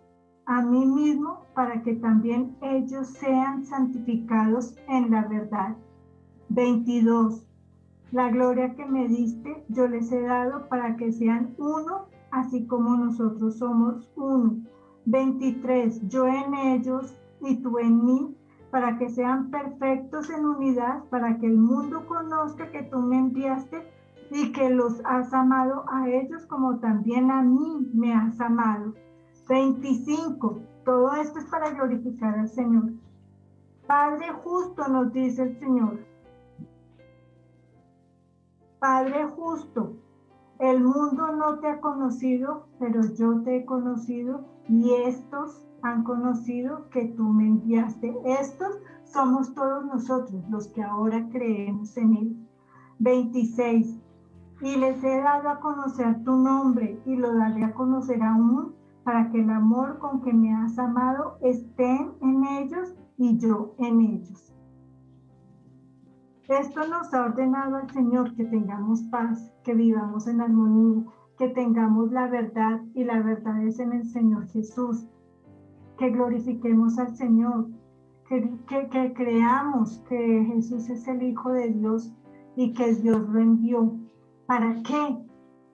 a mí mismo para que también ellos sean santificados en la verdad. 22, la gloria que me diste yo les he dado para que sean uno, así como nosotros somos uno. 23, yo en ellos y tú en mí, para que sean perfectos en unidad, para que el mundo conozca que tú me enviaste y que los has amado a ellos como también a mí me has amado. 25, todo esto es para glorificar al Señor. Padre justo, nos dice el Señor. Padre justo, el mundo no te ha conocido, pero yo te he conocido y estos han conocido que tú me enviaste. Estos somos todos nosotros los que ahora creemos en él. 26, y les he dado a conocer tu nombre y lo daré a conocer aún para que el amor con que me has amado esté en ellos y yo en ellos. Esto nos ha ordenado el Señor, que tengamos paz, que vivamos en armonía, que tengamos la verdad, y la verdad es en el Señor Jesús, que glorifiquemos al Señor, que creamos que Jesús es el Hijo de Dios y que Dios lo envió. ¿Para qué?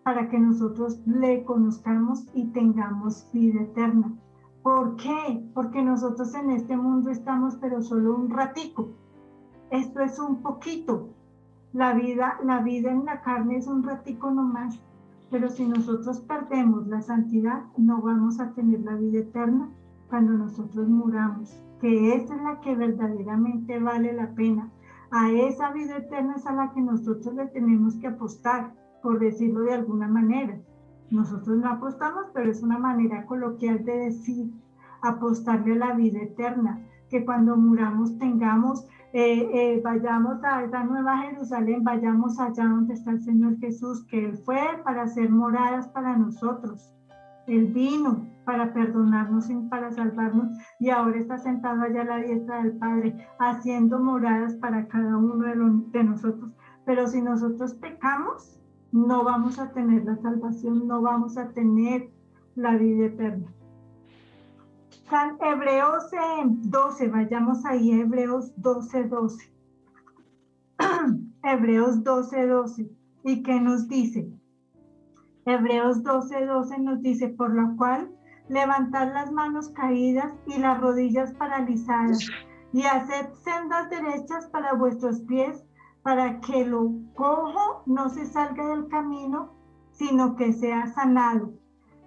Para que nosotros le conozcamos y tengamos vida eterna. ¿Por qué? Porque nosotros en este mundo estamos pero solo un ratico. Esto es un poquito. La vida en la carne es un ratico nomás. Pero si nosotros perdemos la santidad, no vamos a tener la vida eterna cuando nosotros muramos, que esa es la que verdaderamente vale la pena. A esa vida eterna es a la que nosotros le tenemos que apostar, por decirlo de alguna manera. Nosotros no apostamos, pero es una manera coloquial de decir, apostarle a la vida eterna, que cuando muramos tengamos, vayamos a esa nueva Jerusalén, vayamos allá donde está el Señor Jesús, que Él fue para hacer moradas para nosotros. Él vino para perdonarnos y para salvarnos, y ahora está sentado allá a la diestra del Padre, haciendo moradas para cada uno de nosotros. Pero si nosotros pecamos, no vamos a tener la salvación, no vamos a tener la vida eterna. San Hebreos 12, vayamos ahí, Hebreos 12:12. Hebreos 12:12. ¿Y qué nos dice? Hebreos 12:12 nos dice, por lo cual levantad las manos caídas y las rodillas paralizadas, y haced sendas derechas para vuestros pies, para que lo cojo no se salga del camino, sino que sea sanado.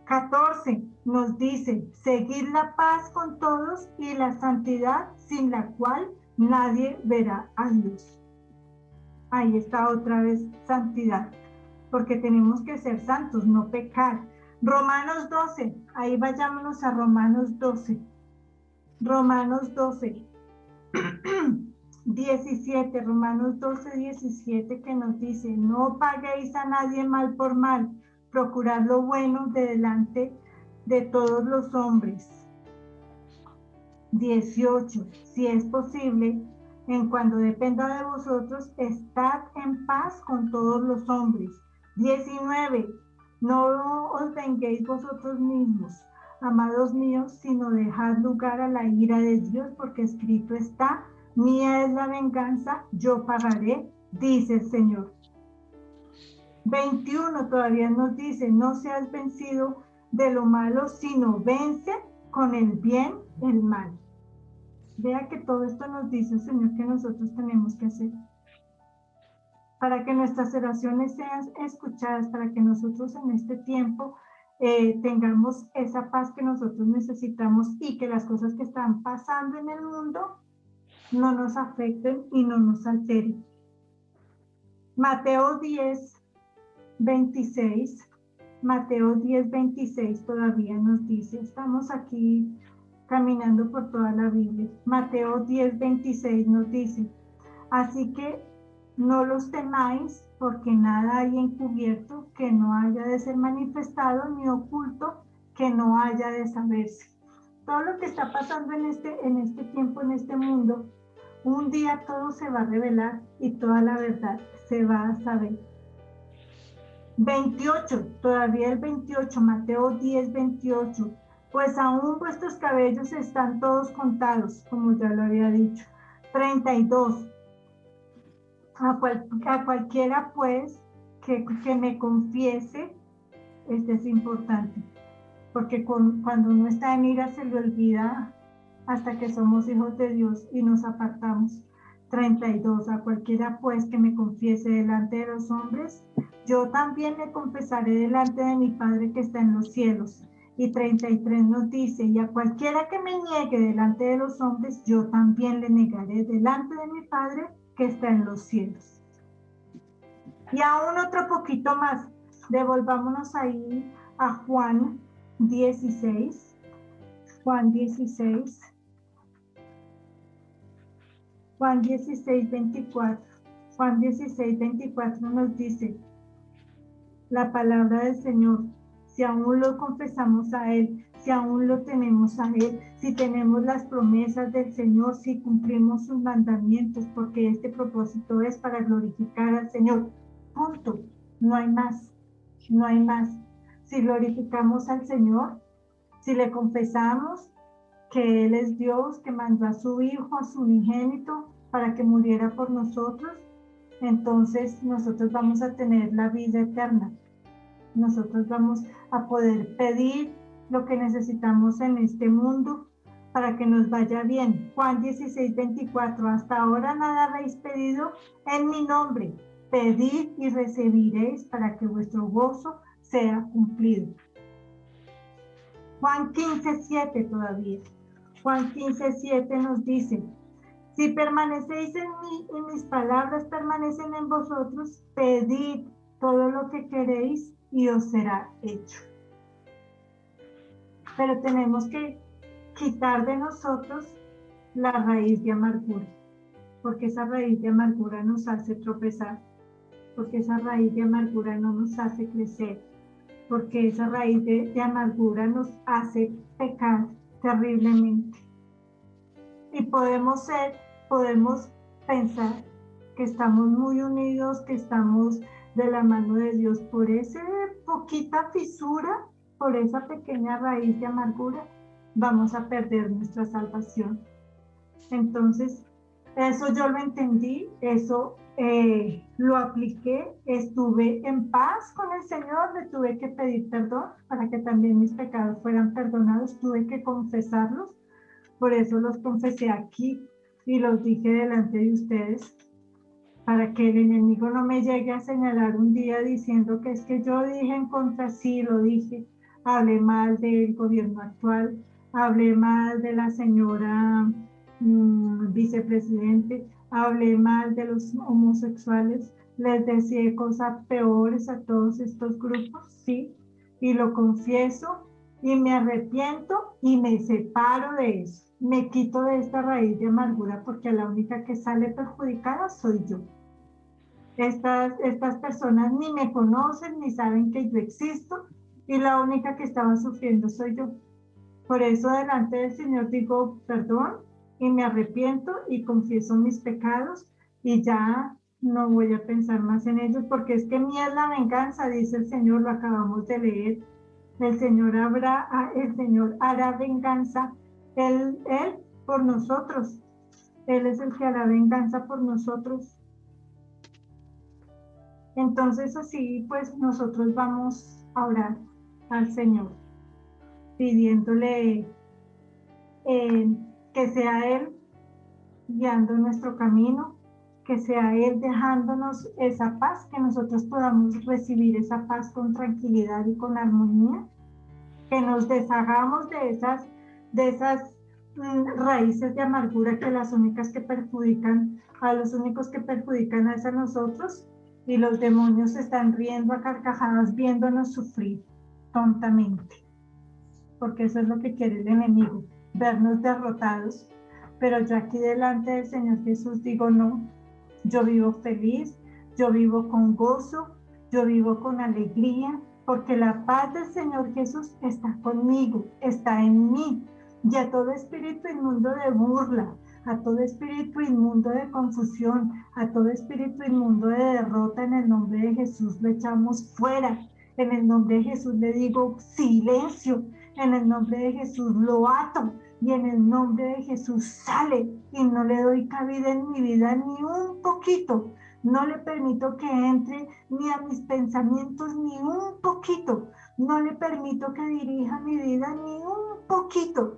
14 nos dice, seguid la paz con todos y la santidad, sin la cual nadie verá a Dios. Ahí está otra vez santidad, porque tenemos que ser santos, no pecar. Romanos 12, ahí vayámonos a Romanos 12. Romanos 12, 17, Romanos 12, 17, que nos dice, no paguéis a nadie mal por mal, procurad lo bueno de delante de todos los hombres. 18, si es posible, en cuanto dependa de vosotros, estad en paz con todos los hombres. 19, no os venguéis vosotros mismos, amados míos, sino dejad lugar a la ira de Dios, porque escrito está, mía es la venganza, yo pagaré, dice el Señor. 21 todavía nos dice, no seas vencido de lo malo, sino vence con el bien el mal. Vea que todo esto nos dice el Señor que nosotros tenemos que hacer. para que nuestras oraciones sean escuchadas, para que nosotros en este tiempo tengamos esa paz que nosotros necesitamos y que las cosas que están pasando en el mundo no nos afecten y no nos alteren. Mateo 10:26. Mateo 10:26 todavía nos dice, estamos aquí caminando por toda la Biblia. Mateo 10:26 nos dice, así que no los temáis, porque nada hay encubierto que no haya de ser manifestado, ni oculto que no haya de saberse. Todo lo que está pasando en este tiempo, en este mundo, un día todo se va a revelar y toda la verdad se va a saber. 28, todavía el 28, Mateo 10:28. Pues aún vuestros cabellos están todos contados, como ya lo había dicho. 32. A cualquiera pues que me confiese, este es importante, porque cuando uno está en ira se le olvida hasta que somos hijos de Dios y nos apartamos. 32. A cualquiera pues que me confiese delante de los hombres, yo también me confesaré delante de mi Padre que está en los cielos. Y 33 nos dice, y a cualquiera que me niegue delante de los hombres, yo también le negaré delante de mi Padre que está en los cielos. Y aún otro poquito más, devolvámonos ahí a Juan 16. Juan 16. Juan 16:24. Juan 16:24 nos dice la palabra del Señor. Si aún lo confesamos a Él, si aún lo tenemos a Él, si tenemos las promesas del Señor, si cumplimos sus mandamientos, porque este propósito es para glorificar al Señor. Punto. No hay más. No hay más. Si glorificamos al Señor, si le confesamos que Él es Dios, que mandó a su Hijo, a su unigénito, para que muriera por nosotros, entonces nosotros vamos a tener la vida eterna. Nosotros vamos a poder pedir lo que necesitamos en este mundo para que nos vaya bien. Juan 16:24, hasta ahora nada habéis pedido en mi nombre. Pedid y recibiréis para que vuestro gozo sea cumplido. Juan 15:7 todavía. Juan 15:7 nos dice, si permanecéis en mí y mis palabras permanecen en vosotros, pedid todo lo que queréis y os será hecho. Pero tenemos que quitar de nosotros la raíz de amargura, porque esa raíz de amargura nos hace tropezar, porque esa raíz de amargura no nos hace crecer, porque esa raíz de amargura nos hace pecar terriblemente. Y podemos pensar que estamos muy unidos, que estamos de la mano de Dios. Por esa poquita fisura, por esa pequeña raíz de amargura, vamos a perder nuestra salvación. Entonces, eso yo lo entendí, eso lo apliqué, estuve en paz con el Señor, le tuve que pedir perdón para que también mis pecados fueran perdonados, tuve que confesarlos, por eso los confesé aquí y los dije delante de ustedes, para que el enemigo no me llegue a señalar un día diciendo que es que yo dije en contra, sí lo dije, hablé mal del gobierno actual, hablé mal de la señora vicepresidente, hablé mal de los homosexuales, les decía cosas peores a todos estos grupos, sí, y lo confieso y me arrepiento y me separo de eso, me quito de esta raíz de amargura porque la única que sale perjudicada soy yo. Estas personas ni me conocen ni saben que yo existo y la única que estaba sufriendo soy yo. Por eso delante del Señor digo perdón y me arrepiento y confieso mis pecados y ya no voy a pensar más en ellos porque es que mía es la venganza, dice el Señor, lo acabamos de leer. El Señor hará venganza, Él por nosotros. Él es el que hará venganza por nosotros. Entonces así pues nosotros vamos a orar al Señor, pidiéndole que sea Él guiando nuestro camino, que sea Él dejándonos esa paz, que nosotros podamos recibir esa paz con tranquilidad y con armonía, que nos deshagamos de esas raíces de amargura que las únicas que perjudican, a los únicos que perjudican es a nosotros, y los demonios están riendo a carcajadas viéndonos sufrir tontamente, porque eso es lo que quiere el enemigo, vernos derrotados. Pero yo aquí delante del Señor Jesús digo no, yo vivo feliz, yo vivo con gozo, yo vivo con alegría, porque la paz del Señor Jesús está conmigo, está en mí. Y a todo espíritu inmundo de burla, a todo espíritu inmundo de confusión, a todo espíritu inmundo de derrota, en el nombre de Jesús lo echamos fuera. En el nombre de Jesús le digo silencio, en el nombre de Jesús lo ato, y en el nombre de Jesús sale, y no le doy cabida en mi vida ni un poquito. No le permito que entre ni a mis pensamientos ni un poquito. No le permito que dirija mi vida ni un poquito.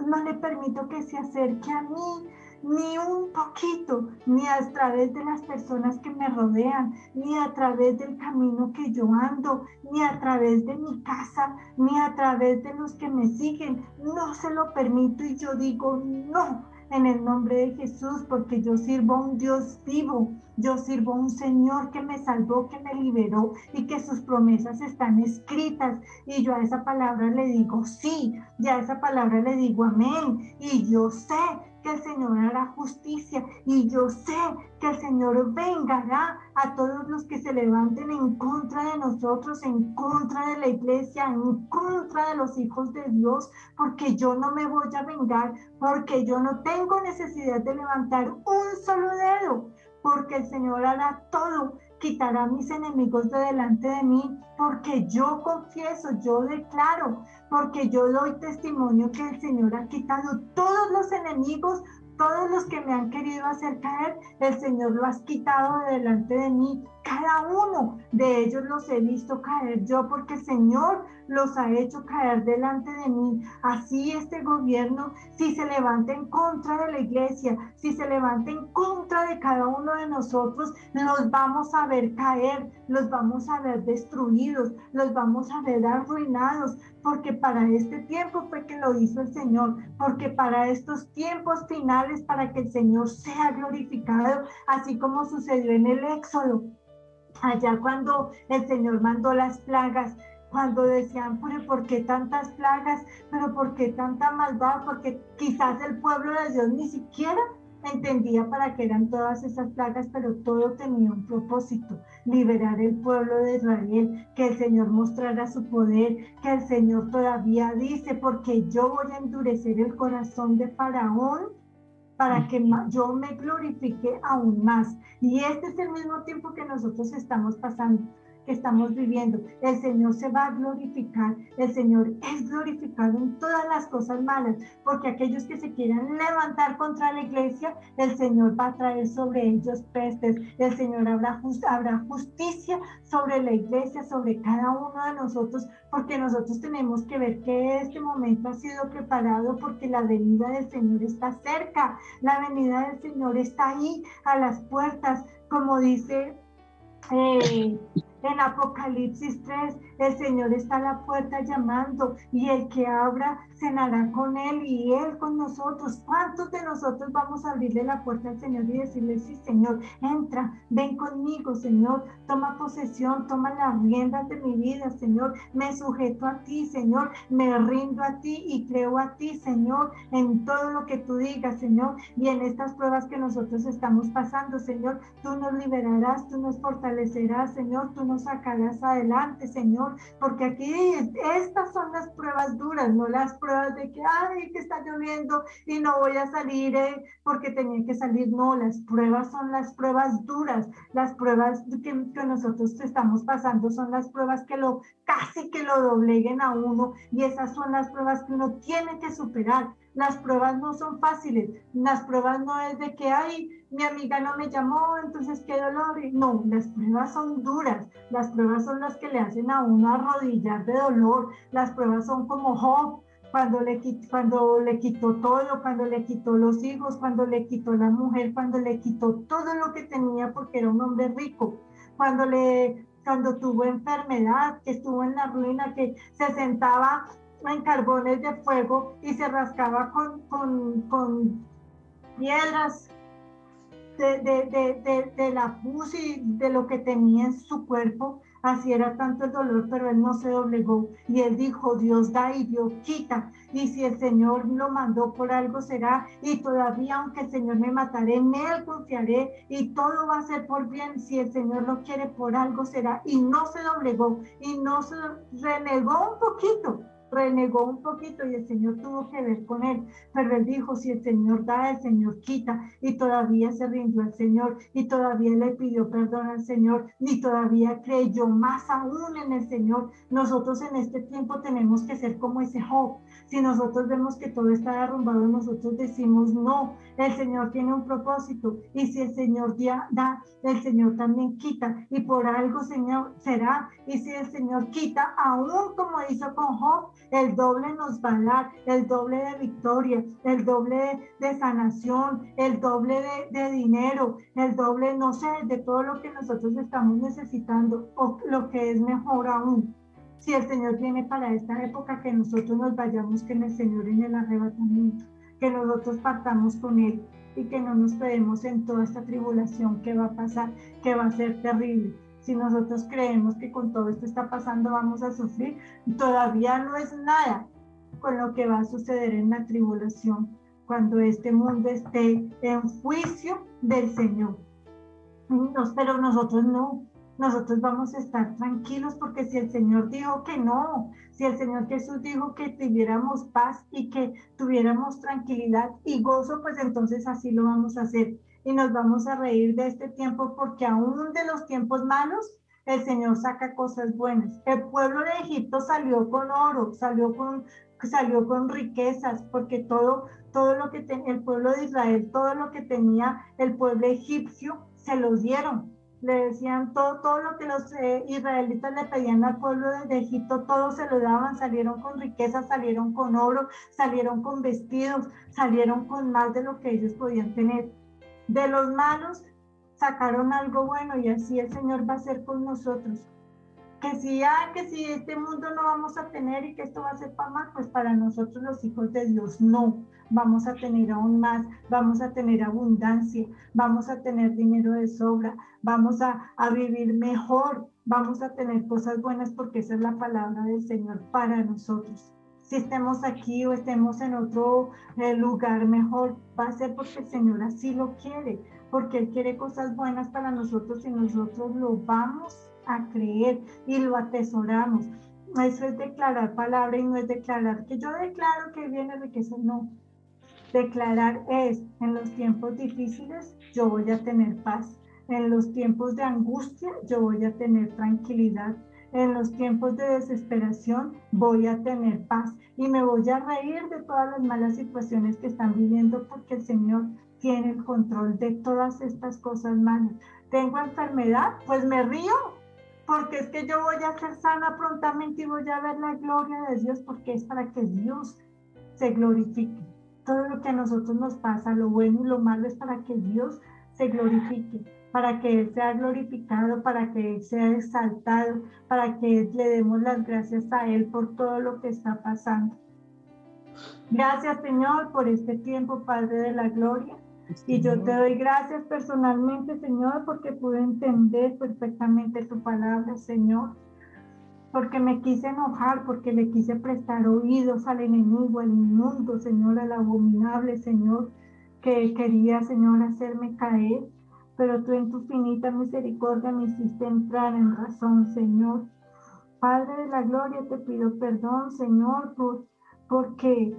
No le permito que se acerque a mí ni un poquito, ni a través de las personas que me rodean, ni a través del camino que yo ando, ni a través de mi casa, ni a través de los que me siguen. No se lo permito, y yo digo no, en el nombre de Jesús, porque yo sirvo a un Dios vivo, yo sirvo a un Señor que me salvó, que me liberó, y que sus promesas están escritas, y yo a esa palabra le digo sí, y a esa palabra le digo amén, y yo sé que el Señor hará justicia, y yo sé que el Señor vengará a todos los que se levanten en contra de nosotros, en contra de la iglesia, en contra de los hijos de Dios, porque yo no me voy a vengar, porque yo no tengo necesidad de levantar un solo dedo, porque el Señor hará todo, quitará a mis enemigos de delante de mí, porque yo confieso, yo declaro, porque yo doy testimonio que el Señor ha quitado todos los enemigos, todos los que me han querido hacer caer, el Señor lo has quitado de delante de mí. Cada uno de ellos los he visto caer yo, porque el Señor los ha hecho caer delante de mí. Así este gobierno, si se levanta en contra de la iglesia, si se levanta en contra de cada uno de nosotros, los vamos a ver caer, los vamos a ver destruidos, los vamos a ver arruinados, porque para este tiempo fue que lo hizo el Señor, porque para estos tiempos finales, para que el Señor sea glorificado, así como sucedió en el Éxodo, allá cuando el Señor mandó las plagas, cuando decían, pero ¿por qué tantas plagas? ¿Pero por qué tanta maldad? Porque quizás el pueblo de Dios ni siquiera entendía para qué eran todas esas plagas, pero todo tenía un propósito: liberar el pueblo de Israel, que el Señor mostrara su poder, que el Señor todavía dice, porque yo voy a endurecer el corazón de Faraón para que yo me glorifique aún más. Y este es el mismo tiempo que nosotros estamos pasando, que estamos viviendo. El Señor se va a glorificar, el Señor es glorificado en todas las cosas malas, porque aquellos que se quieran levantar contra la iglesia, el Señor va a traer sobre ellos pestes, el Señor habrá justicia sobre la iglesia, sobre cada uno de nosotros, porque nosotros tenemos que ver que este momento ha sido preparado, porque la venida del Señor está cerca, la venida del Señor está ahí a las puertas, como dice en Apocalipsis 3, el Señor está a la puerta llamando, y el que abra cenará con Él y Él con nosotros. ¿Cuántos de nosotros vamos a abrirle la puerta al Señor y decirle, sí, Señor, entra, ven conmigo, Señor, toma posesión, toma las riendas de mi vida, Señor, me sujeto a ti, Señor, me rindo a ti y creo a ti, Señor, en todo lo que tú digas, Señor, y en estas pruebas que nosotros estamos pasando, Señor, tú nos liberarás, tú nos fortalecerás, Señor, tú nos sacarás adelante, Señor, porque aquí estas son las pruebas duras, no las pruebas de que, ay, que está lloviendo y no voy a salir porque tenía que salir. No, las pruebas son las pruebas duras, las pruebas que nosotros estamos pasando son las pruebas que casi que lo dobleguen a uno, y esas son las pruebas que uno tiene que superar. Las pruebas no son fáciles, las pruebas no es de que, ay, mi amiga no me llamó, entonces qué dolor. No, las pruebas son duras, las pruebas son las que le hacen a uno arrodillar de dolor, las pruebas son como Job. cuando le quitó todo, cuando le quitó los hijos, cuando le quitó la mujer, cuando le quitó todo lo que tenía porque era un hombre rico, cuando tuvo enfermedad, que estuvo en la ruina, que se sentaba en carbones de fuego y se rascaba con piedras de la pus y de lo que tenía en su cuerpo. Así era tanto el dolor, pero él no se doblegó y él dijo: Dios da y Dios quita, y si el Señor lo mandó, por algo será, y todavía aunque el Señor me matare, en él confiaré y todo va a ser por bien. Si el Señor lo quiere, por algo será, y no se doblegó y no se renegó un poquito y el Señor tuvo que ver con él, pero él dijo: si el Señor da, el Señor quita, y todavía se rindió al Señor y todavía le pidió perdón al Señor y todavía creyó más aún en el Señor. Nosotros en este tiempo tenemos que ser como ese Job. Si nosotros vemos que todo está derrumbado, nosotros decimos: no, el Señor tiene un propósito, y si el Señor da, el Señor también quita, y por algo, Señor, será. Y si el Señor quita, aún como hizo con Job, el doble nos va a dar, el doble de victoria, el doble de sanación, el doble de dinero, el doble, no sé, de todo lo que nosotros estamos necesitando, o lo que es mejor aún. Si el Señor viene para esta época, que nosotros nos vayamos con el Señor en el arrebatamiento, que nosotros partamos con Él y que no nos quedemos en toda esta tribulación que va a pasar, que va a ser terrible. Si nosotros creemos que con todo esto está pasando vamos a sufrir, todavía no es nada con lo que va a suceder en la tribulación, cuando este mundo esté en juicio del Señor. Pero nosotros no, nosotros vamos a estar tranquilos, porque si el Señor dijo que no, si el Señor Jesús dijo que tuviéramos paz y que tuviéramos tranquilidad y gozo, pues entonces así lo vamos a hacer. Y nos vamos a reír de este tiempo, porque aún de los tiempos malos, el Señor saca cosas buenas. El pueblo de Egipto salió con oro, salió con riquezas, porque todo lo que tenía el pueblo de Israel, todo lo que tenía el pueblo egipcio, se los dieron. Le decían todo lo que los israelitas le pedían al pueblo de Egipto, todo se lo daban. Salieron con riquezas, salieron con oro, salieron con vestidos, salieron con más de lo que ellos podían tener. De los malos sacaron algo bueno, y así el Señor va a hacer con nosotros. Que si este mundo no vamos a tener y que esto va a ser para mal, pues para nosotros los hijos de Dios no, vamos a tener aún más, vamos a tener abundancia, vamos a tener dinero de sobra, vamos a vivir mejor, vamos a tener cosas buenas, porque esa es la palabra del Señor para nosotros. Si estemos aquí o estemos en otro lugar mejor, va a ser porque el Señor así lo quiere, porque Él quiere cosas buenas para nosotros, y nosotros lo vamos a creer y lo atesoramos. Eso es declarar palabra, y no es declarar que yo declaro que viene riqueza, no. Declarar es: en los tiempos difíciles yo voy a tener paz, en los tiempos de angustia yo voy a tener tranquilidad, en los tiempos de desesperación voy a tener paz, y me voy a reír de todas las malas situaciones que están viviendo, porque el Señor tiene el control de todas estas cosas malas. ¿Tengo enfermedad? Pues me río, porque es que yo voy a ser sana prontamente y voy a ver la gloria de Dios, porque es para que Dios se glorifique. Todo lo que a nosotros nos pasa, lo bueno y lo malo, es para que Dios se glorifique, para que Él sea glorificado, para que Él sea exaltado, para que le demos las gracias a Él por todo lo que está pasando. Gracias, Señor, por este tiempo, Padre de la gloria. Y yo te doy gracias personalmente, Señor, porque pude entender perfectamente tu palabra, Señor. Porque me quise enojar, porque le quise prestar oídos al enemigo, al inmundo, Señor, al abominable, Señor, que quería, Señor, hacerme caer. Pero tú en tu finita misericordia me hiciste entrar en razón, Señor. Padre de la gloria, te pido perdón, Señor, porque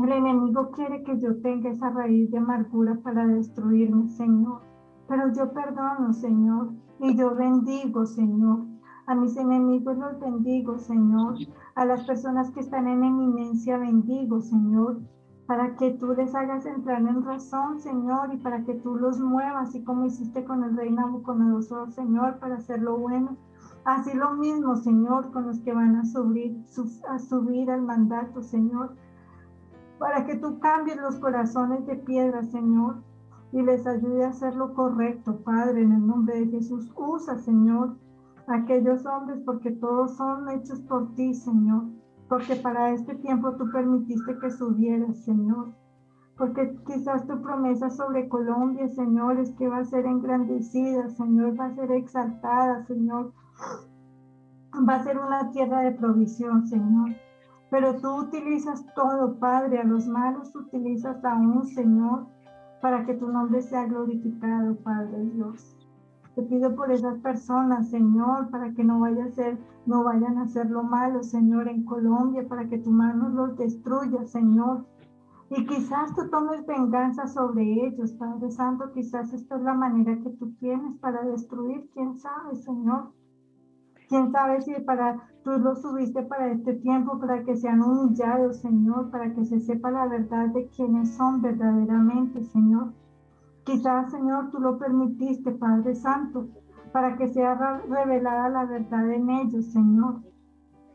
el enemigo quiere que yo tenga esa raíz de amargura para destruirme, Señor. Pero yo perdono, Señor, y yo bendigo, Señor. A mis enemigos los bendigo, Señor. A las personas que están en eminencia bendigo, Señor, para que tú les hagas entrar en razón, Señor, y para que tú los muevas, así como hiciste con el rey Nabucodonosor, Señor, para hacer lo bueno. Así lo mismo, Señor, con los que van a subir al mandato, Señor, para que tú cambies los corazones de piedra, Señor, y les ayude a hacer lo correcto, Padre, en el nombre de Jesús. Usa, Señor, a aquellos hombres, porque todos son hechos por ti, Señor, porque para este tiempo tú permitiste que subieras, Señor, porque quizás tu promesa sobre Colombia, Señor, es que va a ser engrandecida, Señor, va a ser exaltada, Señor, va a ser una tierra de provisión, Señor. Pero tú utilizas todo, Padre, a los malos utilizas aún, Señor, para que tu nombre sea glorificado, Padre Dios. Te pido por esas personas, Señor, para que no vayan a hacer lo malo, Señor, en Colombia, para que tu mano los destruya, Señor. Y quizás tú tomes venganza sobre ellos, Padre Santo, quizás esta es la manera que tú tienes para destruir, quién sabe, Señor. Quién sabe si tú los subiste para este tiempo, para que sean humillados, Señor, para que se sepa la verdad de quiénes son verdaderamente, Señor. Quizás, Señor, tú lo permitiste, Padre Santo, para que sea revelada la verdad en ellos, Señor.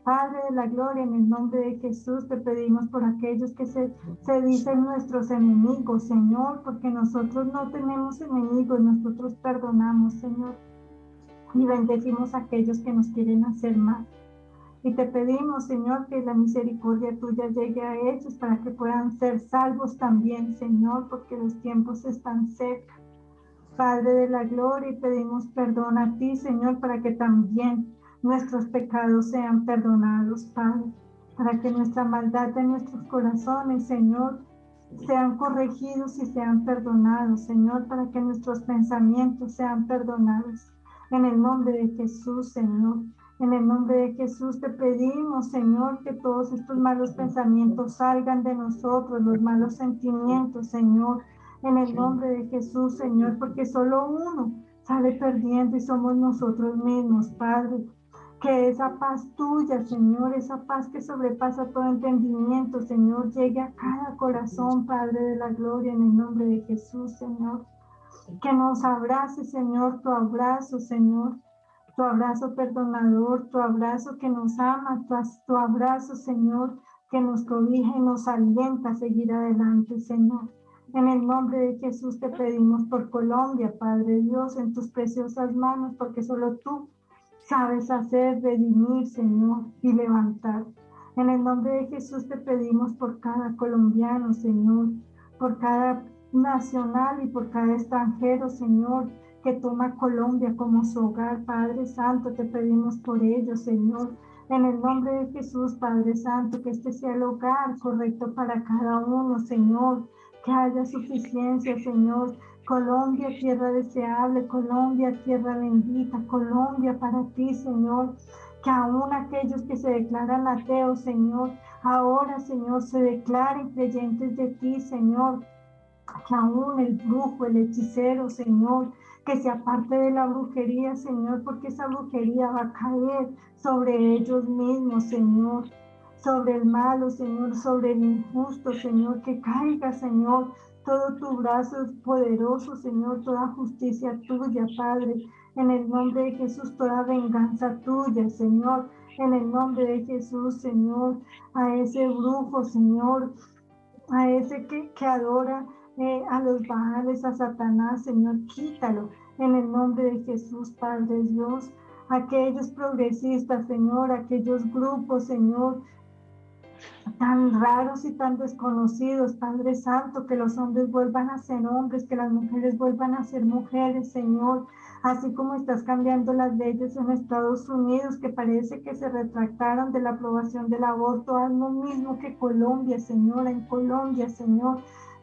Padre de la gloria, en el nombre de Jesús te pedimos por aquellos que se dicen nuestros enemigos, Señor, porque nosotros no tenemos enemigos, nosotros perdonamos, Señor, y bendecimos a aquellos que nos quieren hacer mal. Y te pedimos, Señor, que la misericordia tuya llegue a ellos para que puedan ser salvos también, Señor, porque los tiempos están cerca. Padre de la gloria, y pedimos perdón a ti, Señor, para que también nuestros pecados sean perdonados, Padre, para que nuestra maldad de nuestros corazones, Señor, sean corregidos y sean perdonados, Señor, para que nuestros pensamientos sean perdonados. En el nombre de Jesús, Señor. En el nombre de Jesús te pedimos, Señor, que todos estos malos pensamientos salgan de nosotros, los malos sentimientos, Señor. En el nombre de Jesús, Señor, porque solo uno sale perdiendo y somos nosotros mismos, Padre. Que esa paz tuya, Señor, esa paz que sobrepasa todo entendimiento, Señor, llegue a cada corazón, Padre de la gloria, en el nombre de Jesús, Señor. Que nos abrace, Señor, tu abrazo, Señor, tu abrazo perdonador, tu abrazo que nos ama, tu abrazo, Señor, que nos cobija y nos alienta a seguir adelante, Señor. En el nombre de Jesús te pedimos por Colombia, Padre Dios, en tus preciosas manos, porque solo tú sabes hacer, redimir, Señor, y levantar. En el nombre de Jesús te pedimos por cada colombiano, Señor, por cada nacional y por cada extranjero, Señor, que toma Colombia como su hogar, Padre Santo, te pedimos por ellos, Señor. En el nombre de Jesús, Padre Santo, que este sea el hogar correcto para cada uno, Señor, que haya suficiencia, Señor. Colombia, tierra deseable, Colombia, tierra bendita, Colombia para ti, Señor. Que aún aquellos que se declaran ateos, Señor, ahora, Señor, se declaren creyentes de ti, Señor. Que aún el brujo, el hechicero, Señor, que se aparte de la brujería, Señor, porque esa brujería va a caer sobre ellos mismos, Señor, sobre el malo, Señor, sobre el injusto, Señor, que caiga, Señor, todo tu brazo es poderoso, Señor, toda justicia tuya, Padre, en el nombre de Jesús, toda venganza tuya, Señor, en el nombre de Jesús, Señor, a ese brujo, Señor, a ese que adora a los Baales, a Satanás, Señor, quítalo en el nombre de Jesús, Padre Dios. Aquellos progresistas, Señor, aquellos grupos, Señor, tan raros y tan desconocidos, Padre Santo, que los hombres vuelvan a ser hombres, que las mujeres vuelvan a ser mujeres, Señor, así como estás cambiando las leyes en Estados Unidos, que parece que se retractaron de la aprobación del aborto, haz lo mismo que Colombia, Señor, en Colombia, Señor.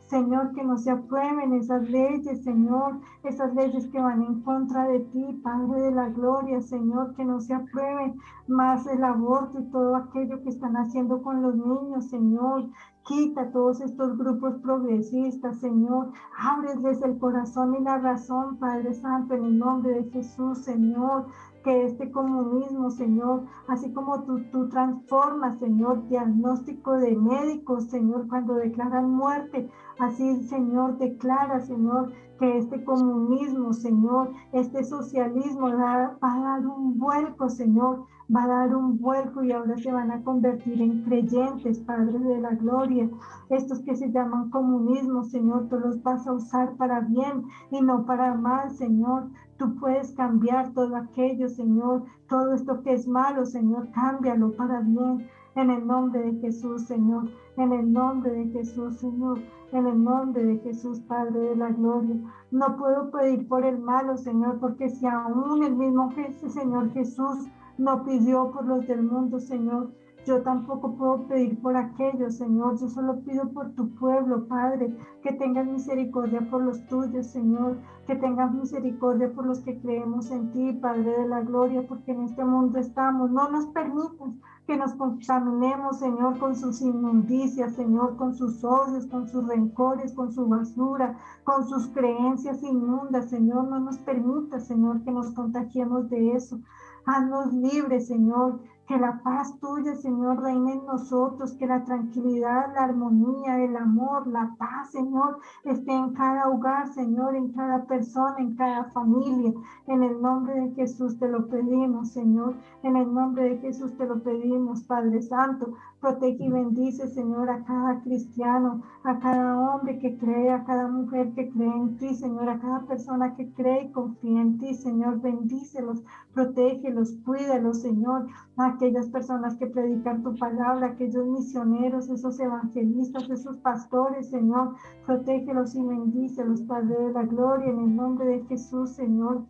Señor, que no se aprueben esas leyes, Señor, esas leyes que van en contra de ti, Padre de la gloria, Señor, que no se aprueben más el aborto y todo aquello que están haciendo con los niños, Señor. Quita todos estos grupos progresistas, Señor. Ábreles el corazón y la razón, Padre Santo, en el nombre de Jesús, Señor. Que este comunismo, Señor, así como tú transformas, Señor, diagnóstico de médicos, Señor, cuando declaran muerte, así, Señor, declara, Señor, que este comunismo, Señor, este socialismo va a dar un vuelco, Señor, va a dar un vuelco y ahora se van a convertir en creyentes, Padre de la gloria. Estos que se llaman comunismo, Señor, tú los vas a usar para bien y no para mal, Señor. Tú puedes cambiar todo aquello, Señor, todo esto que es malo, Señor, cámbialo para bien. En el nombre de Jesús, Señor, en el nombre de Jesús, Señor, en el nombre de Jesús, Padre de la gloria. No puedo pedir por el malo, Señor, porque si aún el mismo Señor Jesús no pidió por los del mundo, Señor, yo tampoco puedo pedir por aquellos, Señor. Yo solo pido por tu pueblo, Padre, que tengas misericordia por los tuyos, Señor, que tengas misericordia por los que creemos en ti, Padre de la gloria, porque en este mundo estamos. No nos permitas que nos contaminemos, Señor, con sus inmundicias, Señor, con sus odios, con sus rencores, con su basura, con sus creencias inmundas, Señor. No nos permitas, Señor, que nos contagiemos de eso. Haznos libres, Señor. Que la paz tuya, Señor, reine en nosotros, que la tranquilidad, la armonía, el amor, la paz, Señor, esté en cada hogar, Señor, en cada persona, en cada familia. En el nombre de Jesús te lo pedimos, Señor. En el nombre de Jesús te lo pedimos, Padre Santo. Protege y bendice, Señor, a cada cristiano, a cada hombre que cree, a cada mujer que cree en ti, Señor, a cada persona que cree y confía en ti, Señor. Bendícelos, protégelos, cuídalos, Señor. A aquellas personas que predican tu palabra, aquellos misioneros, esos evangelistas, esos pastores, Señor, protégelos y bendícelos, Padre de la gloria, en el nombre de Jesús, Señor.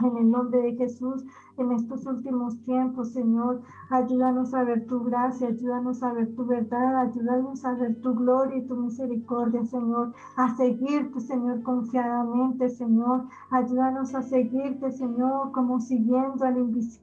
En el nombre de Jesús, en estos últimos tiempos, Señor, ayúdanos a ver tu gracia, ayúdanos a ver tu verdad, ayúdanos a ver tu gloria y tu misericordia, Señor, a seguirte, Señor, confiadamente, Señor, ayúdanos a seguirte, Señor, como siguiendo al invisible.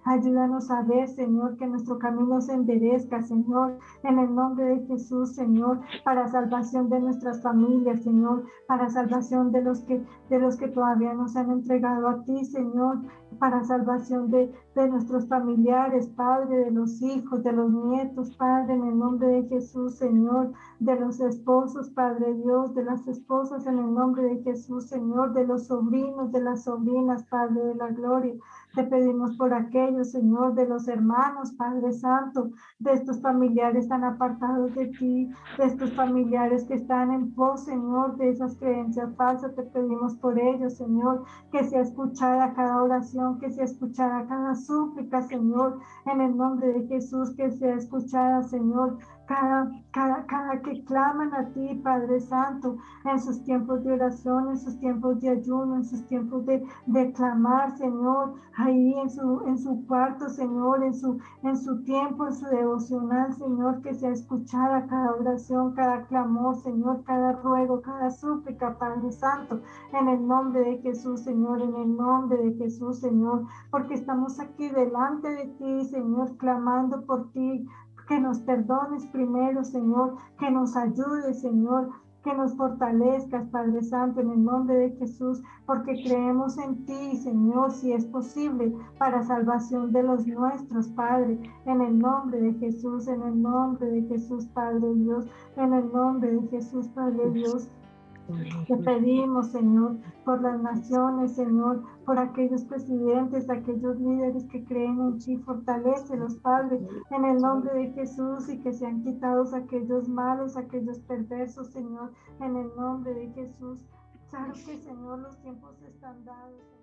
Ayúdanos a ver, Señor, que nuestro camino se enderezca, Señor, en el nombre de Jesús, Señor, para salvación de nuestras familias, Señor, para salvación de los que todavía nos han entregado a ti, Señor, para salvación de nuestros familiares, Padre, de los hijos, de los nietos, Padre, en el nombre de Jesús, Señor, de los esposos, Padre Dios, de las esposas, en el nombre de Jesús, Señor, de los sobrinos, de las sobrinas, Padre de la gloria. Te pedimos por aquellos, Señor, de los hermanos, Padre Santo, de estos familiares tan apartados de ti, de estos familiares que están en pos, Señor, de esas creencias falsas. Te pedimos por ellos, Señor, que sea escuchada cada oración, que sea escuchada cada súplica, Señor, en el nombre de Jesús, que sea escuchada, Señor, cada que claman a ti, Padre Santo, en sus tiempos de oración, en sus tiempos de ayuno, en sus tiempos de clamar, Señor, ahí en su cuarto, Señor, en su tiempo, en su devocional, Señor, que sea escuchada cada oración, cada clamor, Señor, cada ruego, cada súplica, Padre Santo, en el nombre de Jesús, Señor, en el nombre de Jesús, Señor, porque estamos aquí delante de ti, Señor, clamando por ti, que nos perdones primero, Señor, que nos ayudes, Señor, que nos fortalezcas, Padre Santo, en el nombre de Jesús, porque creemos en ti, Señor, si es posible, para salvación de los nuestros, Padre, en el nombre de Jesús, en el nombre de Jesús, Padre Dios, en el nombre de Jesús, Padre Dios. Te pedimos, Señor, por las naciones, Señor, por aquellos presidentes, aquellos líderes que creen en ti, fortalécelos, Padre, en el nombre de Jesús, y que sean quitados aquellos malos, aquellos perversos, Señor, en el nombre de Jesús. Claro que, Señor, los tiempos están dados.